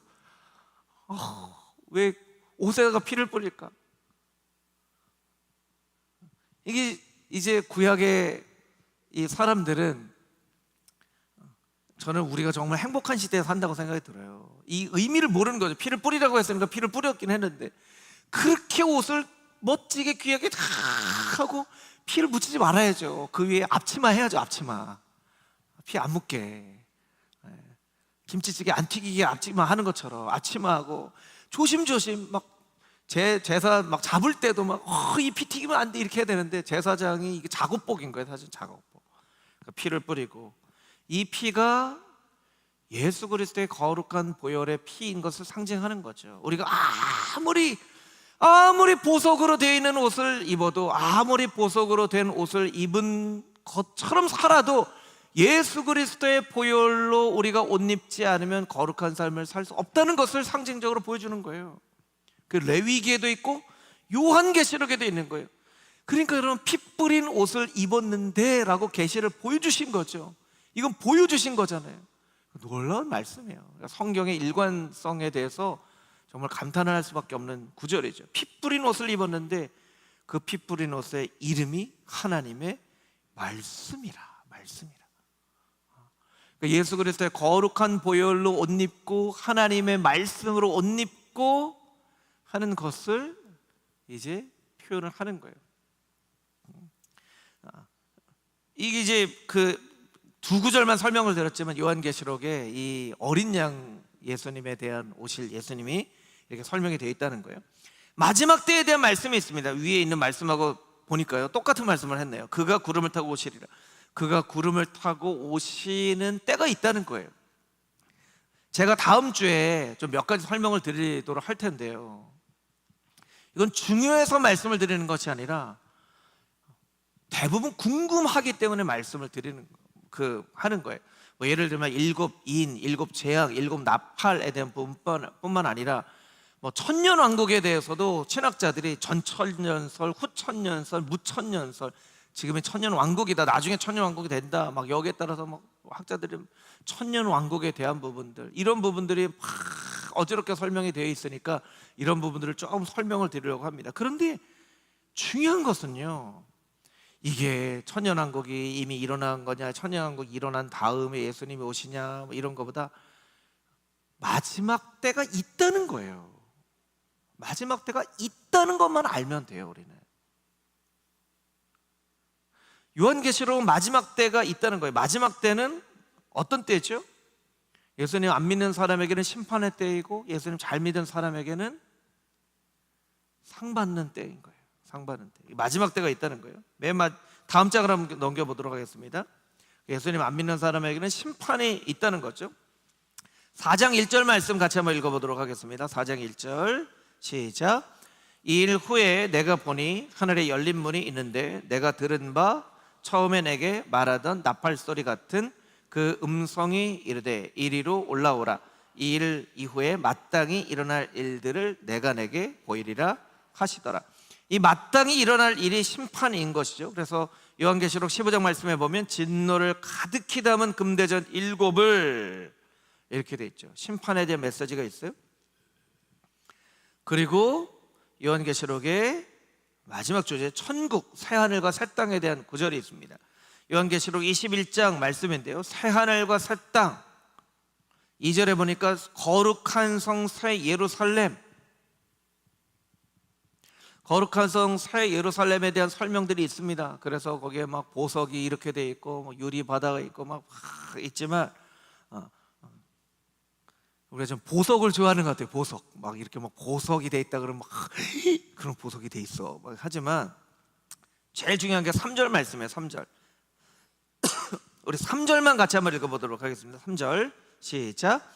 왜 옷에다가 피를 뿌릴까? 이게 이제 구약의 이 사람들은, 저는 우리가 정말 행복한 시대에 산다고 생각이 들어요. 이 의미를 모르는 거죠. 피를 뿌리라고 했으니까 피를 뿌렸긴 했는데, 그렇게 옷을 멋지게 귀하게 다 하고 피를 묻히지 말아야죠. 그 위에 앞치마 해야죠. 앞치마 피 안 묻게, 김치찌개 안 튀기게 앞치마 하는 것처럼 앞치마하고 조심조심 막 제사 막 잡을 때도 막 이 피 튀기면 안 돼 이렇게 해야 되는데, 제사장이 이게 작업복인 거예요. 사실 작업복. 그러니까 피를 뿌리고, 이 피가 예수 그리스도의 거룩한 보혈의 피인 것을 상징하는 거죠. 우리가 아무리 보석으로 되어 있는 옷을 입어도, 아무리 보석으로 된 옷을 입은 것처럼 살아도 예수 그리스도의 보혈로 우리가 옷 입지 않으면 거룩한 삶을 살 수 없다는 것을 상징적으로 보여주는 거예요. 그 레위기에도 있고 요한계시록에도 있는 거예요. 그러니까 여러분, 피 뿌린 옷을 입었는데 라고 계시를 보여주신 거죠. 이건 보여주신 거잖아요. 놀라운 말씀이에요. 성경의 일관성에 대해서 정말 감탄을 할 수밖에 없는 구절이죠. 피 뿌린 옷을 입었는데 그 피 뿌린 옷의 이름이 하나님의 말씀이라. 그러니까 예수 그리스도의 거룩한 보혈로 옷 입고 하나님의 말씀으로 옷 입고 하는 것을 이제 표현을 하는 거예요. 이게 이제 그 두 구절만 설명을 드렸지만, 요한계시록에 이 어린 양 예수님에 대한 오실 예수님이 이렇게 설명이 되어 있다는 거예요. 마지막 때에 대한 말씀이 있습니다. 위에 있는 말씀하고 보니까요, 똑같은 말씀을 했네요. 그가 구름을 타고 오시리라. 그가 구름을 타고 오시는 때가 있다는 거예요. 제가 다음 주에 좀 몇 가지 설명을 드리도록 할 텐데요, 이건 중요해서 말씀을 드리는 것이 아니라 대부분 궁금하기 때문에 말씀을 드리는 하는 거예요. 뭐 예를 들면 일곱 인, 일곱 재앙, 일곱 나팔에 대한 부분뿐만 아니라 뭐 천년왕국에 대해서도 신학자들이 전천년설, 후천년설, 무천년설, 지금의 천년왕국이다, 나중에 천년왕국이 된다, 막 여기에 따라서 막 학자들이 천년왕국에 대한 부분들, 이런 부분들이 막 어지럽게 설명이 되어 있으니까 이런 부분들을 조금 설명을 드리려고 합니다. 그런데 중요한 것은요, 이게 천년왕국이 이미 일어난 거냐, 천년왕국이 일어난 다음에 예수님이 오시냐, 뭐 이런 것보다 마지막 때가 있다는 거예요. 마지막 때가 있다는 것만 알면 돼요. 우리는 요한계시록은 마지막 때가 있다는 거예요. 마지막 때는 어떤 때죠? 예수님 안 믿는 사람에게는 심판의 때이고, 예수님 잘 믿은 사람에게는 상 받는 때인 거예요. 상 받는 때. 마지막 때가 있다는 거예요. 다음 장을 한번 넘겨보도록 하겠습니다. 예수님 안 믿는 사람에게는 심판이 있다는 거죠. 4장 1절 말씀 같이 한번 읽어보도록 하겠습니다. 4장 1절 시작. 이 일 후에 내가 보니 하늘에 열린 문이 있는데, 내가 들은 바 처음에 내게 말하던 나팔 소리 같은 그 음성이 이르되 이리로 올라오라. 이 일 이후에 마땅히 일어날 일들을 내가 내게 보이리라 하시더라. 이 마땅히 일어날 일이 심판인 것이죠. 그래서 요한계시록 15장 말씀에 보면 진노를 가득히 담은 금대전 7을 이렇게 돼 있죠. 심판에 대한 메시지가 있어요. 그리고 요한계시록의 마지막 주제 천국, 새하늘과 새 땅에 대한 구절이 있습니다. 요한계시록 21장 말씀인데요, 새하늘과 새 땅, 2절에 보니까 거룩한 성 새 예루살렘, 거룩한 성 새 예루살렘에 대한 설명들이 있습니다. 그래서 거기에 막 보석이 이렇게 돼 있고 뭐 유리 바다가 있고 막 있지만 우리가 좀 보석을 좋아하는 것 같아요. 보석 막 이렇게 막 보석이 돼 있다 그러면 막 그런 보석이 돼 있어 막 하지만 제일 중요한 게 3절 말씀이에요. 3절 우리 3절만 같이 한번 읽어보도록 하겠습니다. 3절 시작.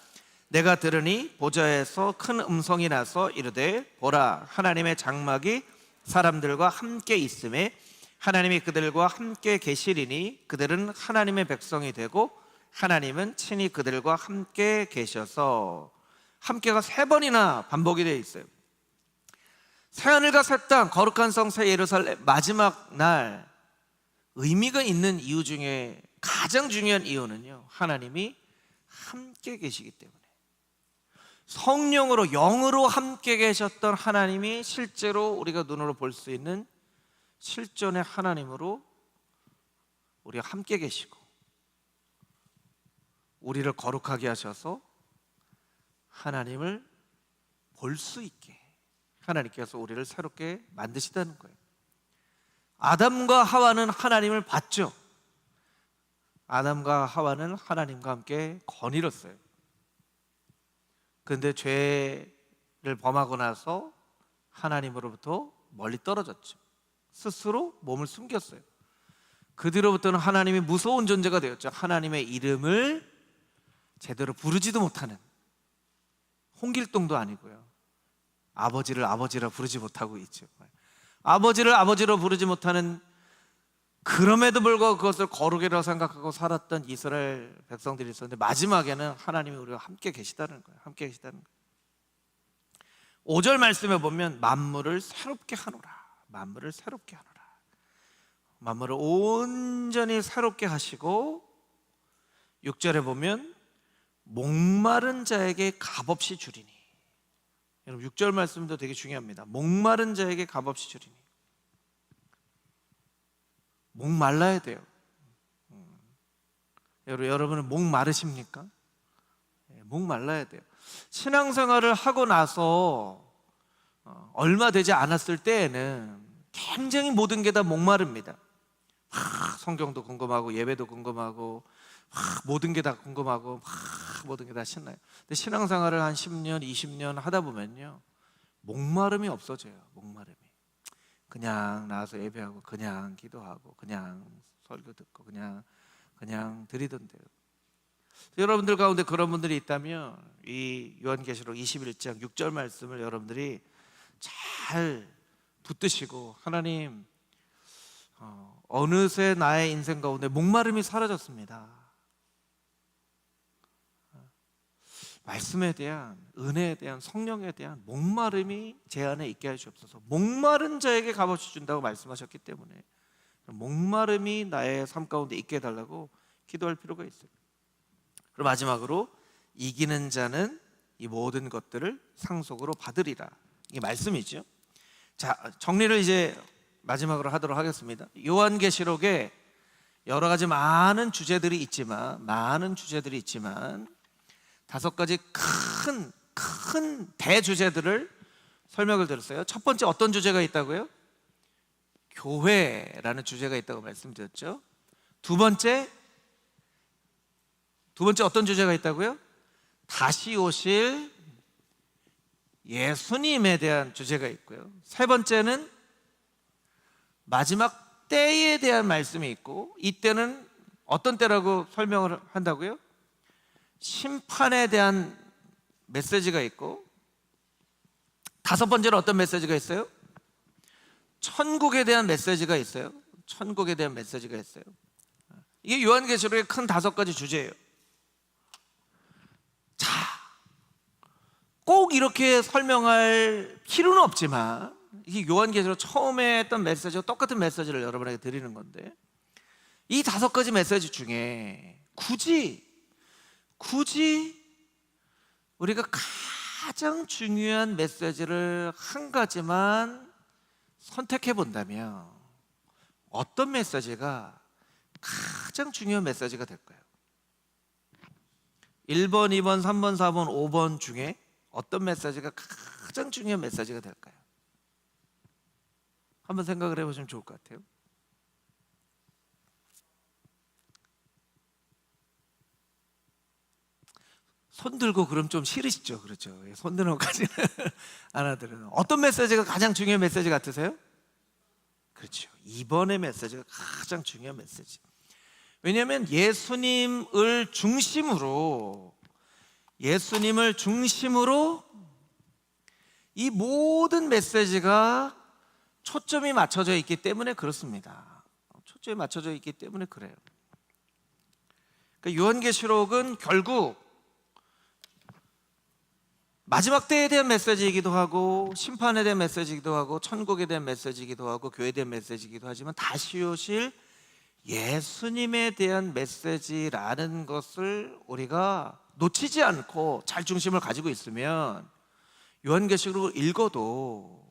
내가 들으니 보좌에서 큰 음성이 나서 이르되 보라 하나님의 장막이 사람들과 함께 있음에 하나님이 그들과 함께 계시리니 그들은 하나님의 백성이 되고 하나님은 친히 그들과 함께 계셔서, 함께가 3번이나 반복이 되어 있어요. 새하늘과 새 땅, 거룩한 성 새 예루살렘 마지막 날, 의미가 있는 이유 중에 가장 중요한 이유는요, 하나님이 함께 계시기 때문에, 성령으로 영으로 함께 계셨던 하나님이 실제로 우리가 눈으로 볼 수 있는 실존의 하나님으로 우리가 함께 계시고 우리를 거룩하게 하셔서 하나님을 볼 수 있게 하나님께서 우리를 새롭게 만드시다는 거예요. 아담과 하와는 하나님을 봤죠. 아담과 하와는 하나님과 함께 거닐었어요. 그런데 죄를 범하고 나서 하나님으로부터 멀리 떨어졌죠. 스스로 몸을 숨겼어요. 그 뒤로부터는 하나님이 무서운 존재가 되었죠. 하나님의 이름을 제대로 부르지도 못하는, 홍길동도 아니고요, 아버지를 아버지라 부르지 못하고 있죠. 아버지를 아버지로 부르지 못하는, 그럼에도 불구하고 그것을 거룩이라고 생각하고 살았던 이스라엘 백성들이 있었는데 마지막에는 하나님이 우리와 함께 계시다는 거예요. 함께 계시다는 거예요. 5절 말씀에 보면 만물을 새롭게 하노라, 만물을 새롭게 하노라, 만물을 온전히 새롭게 하시고, 6절에 보면 목마른 자에게 값없이 주리니. 여러분 6절 말씀도 되게 중요합니다. 목마른 자에게 값없이 주리니. 목 말라야 돼요. 여러분은 목 마르십니까? 목 말라야 돼요. 신앙생활을 하고 나서 얼마 되지 않았을 때에는 굉장히 모든 게 다 목마릅니다. 성경도 궁금하고 예배도 궁금하고 모든 게 다 궁금하고 모든 게 다 신나요. 근데 신앙생활을 한 10년, 20년 하다 보면요, 목마름이 없어져요. 목마름이. 그냥 나와서 예배하고 그냥 기도하고 그냥 설교 듣고 그냥 드리던 대로. 여러분들 가운데 그런 분들이 있다면 이 요한계시록 21장 6절 말씀을 여러분들이 잘 붙드시고, 하나님, 어느새 나의 인생 가운데 목마름이 사라졌습니다. 말씀에 대한, 은혜에 대한, 성령에 대한 목마름이 제 안에 있게 하시옵소서. 목마른 자에게 값없이 준다고 말씀하셨기 때문에 목마름이 나의 삶 가운데 있게 해달라고 기도할 필요가 있어요. 그리고 마지막으로 이기는 자는 이 모든 것들을 상속으로 받으리라, 이게 말씀이죠. 자, 정리를 이제 마지막으로 하도록 하겠습니다. 요한계시록에 여러 가지 많은 주제들이 있지만 5가지 큰 대주제들을 설명을 드렸어요. 첫 번째 어떤 주제가 있다고요? 교회라는 주제가 있다고 말씀드렸죠. 두 번째 어떤 주제가 있다고요? 다시 오실 예수님에 대한 주제가 있고요. 세 번째는 마지막 때에 대한 말씀이 있고, 이때는 어떤 때라고 설명을 한다고요? 심판에 대한 메시지가 있고, 다섯 번째는 어떤 메시지가 있어요? 천국에 대한 메시지가 있어요. 천국에 대한 메시지가 있어요. 이게 요한계시록의 큰 5가지 주제예요. 자, 꼭 이렇게 설명할 필요는 없지만 이 요한계시록 처음에 했던 메시지와 똑같은 메시지를 여러분에게 드리는 건데, 이 5가지 메시지 중에 굳이 우리가 가장 중요한 메시지를 한 가지만 선택해 본다면 어떤 메시지가 가장 중요한 메시지가 될까요? 1번, 2번, 3번, 4번, 5번 중에 어떤 메시지가 가장 중요한 메시지가 될까요? 한번 생각을 해보시면 좋을 것 같아요. 손 들고 그럼 좀 싫으시죠? 그렇죠? 손 드는 것까지는 안 하더라도 어떤 메시지가 가장 중요한 메시지 같으세요? 그렇죠. 2번의 메시지가 가장 중요한 메시지. 왜냐하면 예수님을 중심으로 이 모든 메시지가 초점이 맞춰져 있기 때문에 그렇습니다. 초점이 맞춰져 있기 때문에 그래요. 그러니까 요한계시록은 결국 마지막 때에 대한 메시지이기도 하고, 심판에 대한 메시지이기도 하고, 천국에 대한 메시지이기도 하고, 교회에 대한 메시지이기도 하지만 다시 오실 예수님에 대한 메시지라는 것을 우리가 놓치지 않고 잘 중심을 가지고 있으면 요한계시록을 읽어도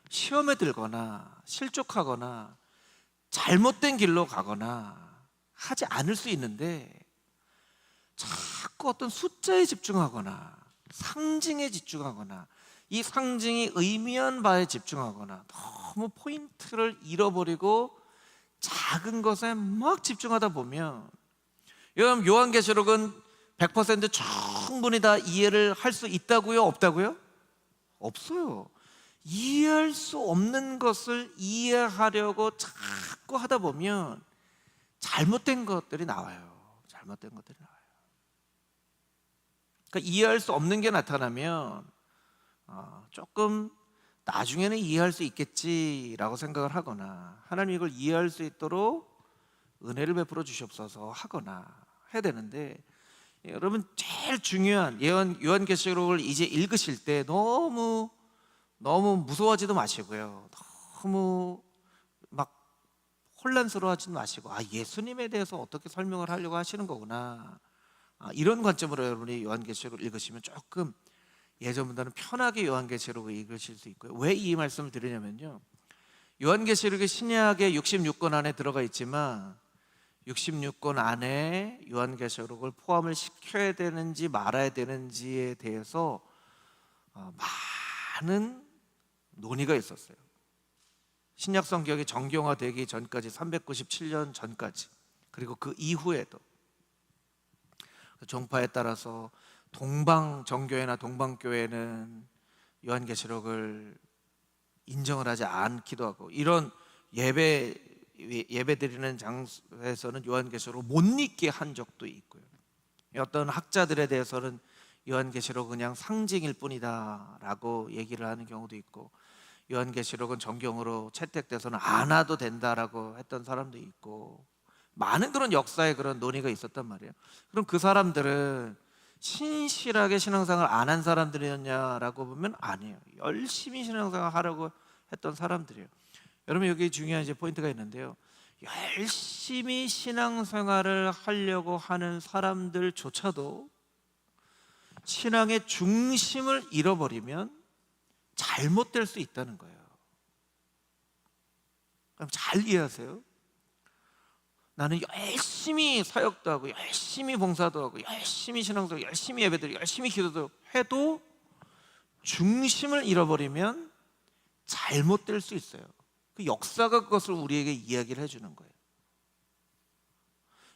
시험에 들거나 실족하거나 잘못된 길로 가거나 하지 않을 수 있는데, 자꾸 어떤 숫자에 집중하거나 상징에 집중하거나 이 상징이 의미한 바에 집중하거나 너무 포인트를 잃어버리고 작은 것에 막 집중하다 보면, 여러분 요한계시록은 100% 충분히 다 이해를 할 수 있다고요? 없다고요? 없어요. 이해할 수 없는 것을 이해하려고 자꾸 하다 보면 잘못된 것들이 나와요. 잘못된 것들이 나와요. 그러니까 이해할 수 없는 게 나타나면 조금 나중에는 이해할 수 있겠지라고 생각을 하거나, 하나님 이걸 이해할 수 있도록 은혜를 베풀어 주시옵소서 하거나 해야 되는데, 여러분 제일 중요한 요한계시록을 이제 읽으실 때 너무 무서워하지도 마시고요, 너무 막 혼란스러워하지도 마시고, 예수님에 대해서 어떻게 설명을 하려고 하시는 거구나, 이런 관점으로 여러분이 요한계시록을 읽으시면 조금 예전보다는 편하게 요한계시록을 읽으실 수 있고요. 왜 이 말씀을 드리냐면요, 요한계시록이 신약의 66권 안에 들어가 있지만 66권 안에 요한계시록을 포함을 시켜야 되는지 말아야 되는지에 대해서 많은 논의가 있었어요. 신약 성경이 정경화되기 전까지 397년 전까지, 그리고 그 이후에도 종파에 따라서 동방 정교회나 동방교회는 요한계시록을 인정을 하지 않기도 하고, 이런 예배 드리는 장소에서는 요한계시록을 못 읽게 한 적도 있고요. 어떤 학자들에 대해서는 요한계시록은 그냥 상징일 뿐이다라고 얘기를 하는 경우도 있고, 요한계시록은 정경으로 채택돼서는 안 와도 된다라고 했던 사람도 있고, 많은 그런 역사의 그런 논의가 있었단 말이에요. 그럼 그 사람들은 신실하게 신앙생활 안 한 사람들이었냐라고 보면 아니에요. 열심히 신앙생활 하려고 했던 사람들이에요. 여러분 여기 중요한 이제 포인트가 있는데요, 열심히 신앙생활을 하려고 하는 사람들조차도 신앙의 중심을 잃어버리면 잘못될 수 있다는 거예요. 그럼 잘 이해하세요. 나는 열심히 사역도 하고 열심히 봉사도 하고 열심히 신앙도 하고 열심히 예배드리고 열심히 기도도 해도 중심을 잃어버리면 잘못될 수 있어요. 그 역사가 그것을 우리에게 이야기를 해주는 거예요.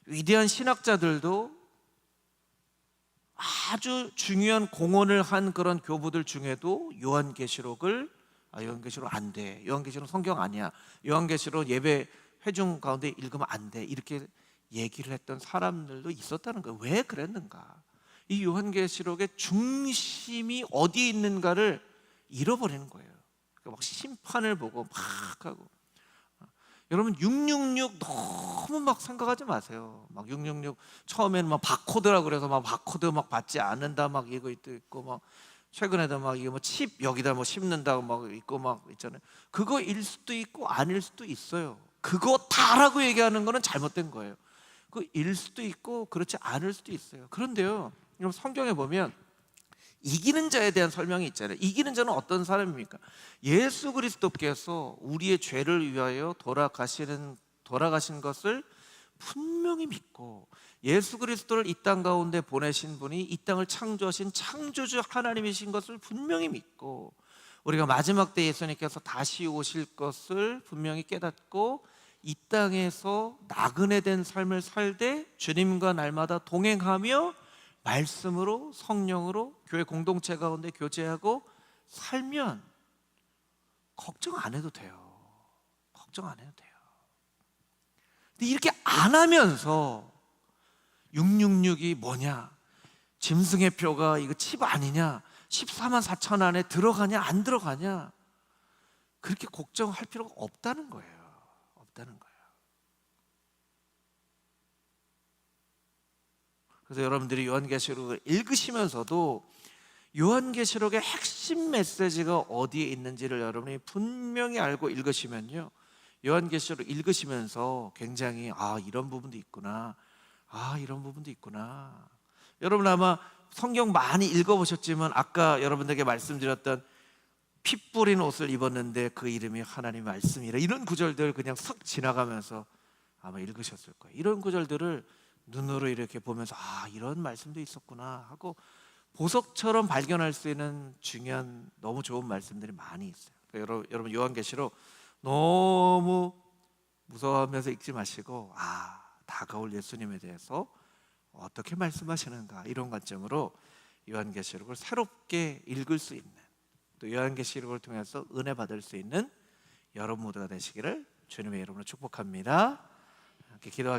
위대한 신학자들도 아주 중요한 공헌을 한 그런 교부들 중에도 요한계시록 안 돼, 요한계시록 성경 아니야, 요한계시록 예배 회중 가운데 읽으면 안 돼, 이렇게 얘기를 했던 사람들도 있었다는 거예요. 왜 그랬는가? 이 요한계시록의 중심이 어디에 있는가를 잃어버리는 거예요. 그러니까 막 심판을 보고 막 하고, 여러분 666 너무 막 생각하지 마세요. 막 666 처음에는 막 바코드라고 그래서 막 바코드 막 받지 않는다 막 이거 있고 막 최근에도 막 이게 뭐 칩 여기다 뭐 심는다고 막 있고 막 있잖아요. 그거일 수도 있고 아닐 수도 있어요. 그거 다라고 얘기하는 거는 잘못된 거예요. 그일 수도 있고 그렇지 않을 수도 있어요. 그런데요, 여러분 성경에 보면 이기는 자에 대한 설명이 있잖아요. 이기는 자는 어떤 사람입니까? 예수 그리스도께서 우리의 죄를 위하여 돌아가신 것을 분명히 믿고 예수 그리스도를 이 땅 가운데 보내신 분이 이 땅을 창조하신 창조주 하나님이신 것을 분명히 믿고 우리가 마지막 때 예수님께서 다시 오실 것을 분명히 깨닫고 이 땅에서 나그네 된 삶을 살되 주님과 날마다 동행하며 말씀으로 성령으로 교회 공동체 가운데 교제하고 살면 걱정 안 해도 돼요. 걱정 안 해도 돼요. 근데 이렇게 안 하면서 666이 뭐냐, 짐승의 표가 이거 칩 아니냐, 14만 4천 안에 들어가냐 안 들어가냐, 그렇게 걱정할 필요가 없다는 거예요. 없다는 거예요. 그래서 여러분들이 요한계시록을 읽으시면서도 요한계시록의 핵심 메시지가 어디에 있는지를 여러분이 분명히 알고 읽으시면요, 요한계시록 읽으시면서 굉장히 이런 부분도 있구나, 이런 부분도 있구나. 여러분 아마 성경 많이 읽어보셨지만 아까 여러분들에게 말씀드렸던 피 뿌린 옷을 입었는데 그 이름이 하나님의 말씀이라, 이런 구절들 그냥 쓱 지나가면서 아마 읽으셨을 거예요. 이런 구절들을 눈으로 이렇게 보면서 이런 말씀도 있었구나 하고 보석처럼 발견할 수 있는 중요한 너무 좋은 말씀들이 많이 있어요. 그러니까 여러분 요한계시록 너무 무서워하면서 읽지 마시고 다가올 예수님에 대해서 어떻게 말씀하시는가, 이런 관점으로 요한계시록을 새롭게 읽을 수 있는, 또 요한계시록을 통해서 은혜 받을 수 있는 여러분 모두가 되시기를 주님의 이름으로 축복합니다. 이렇게 기도하겠습니다.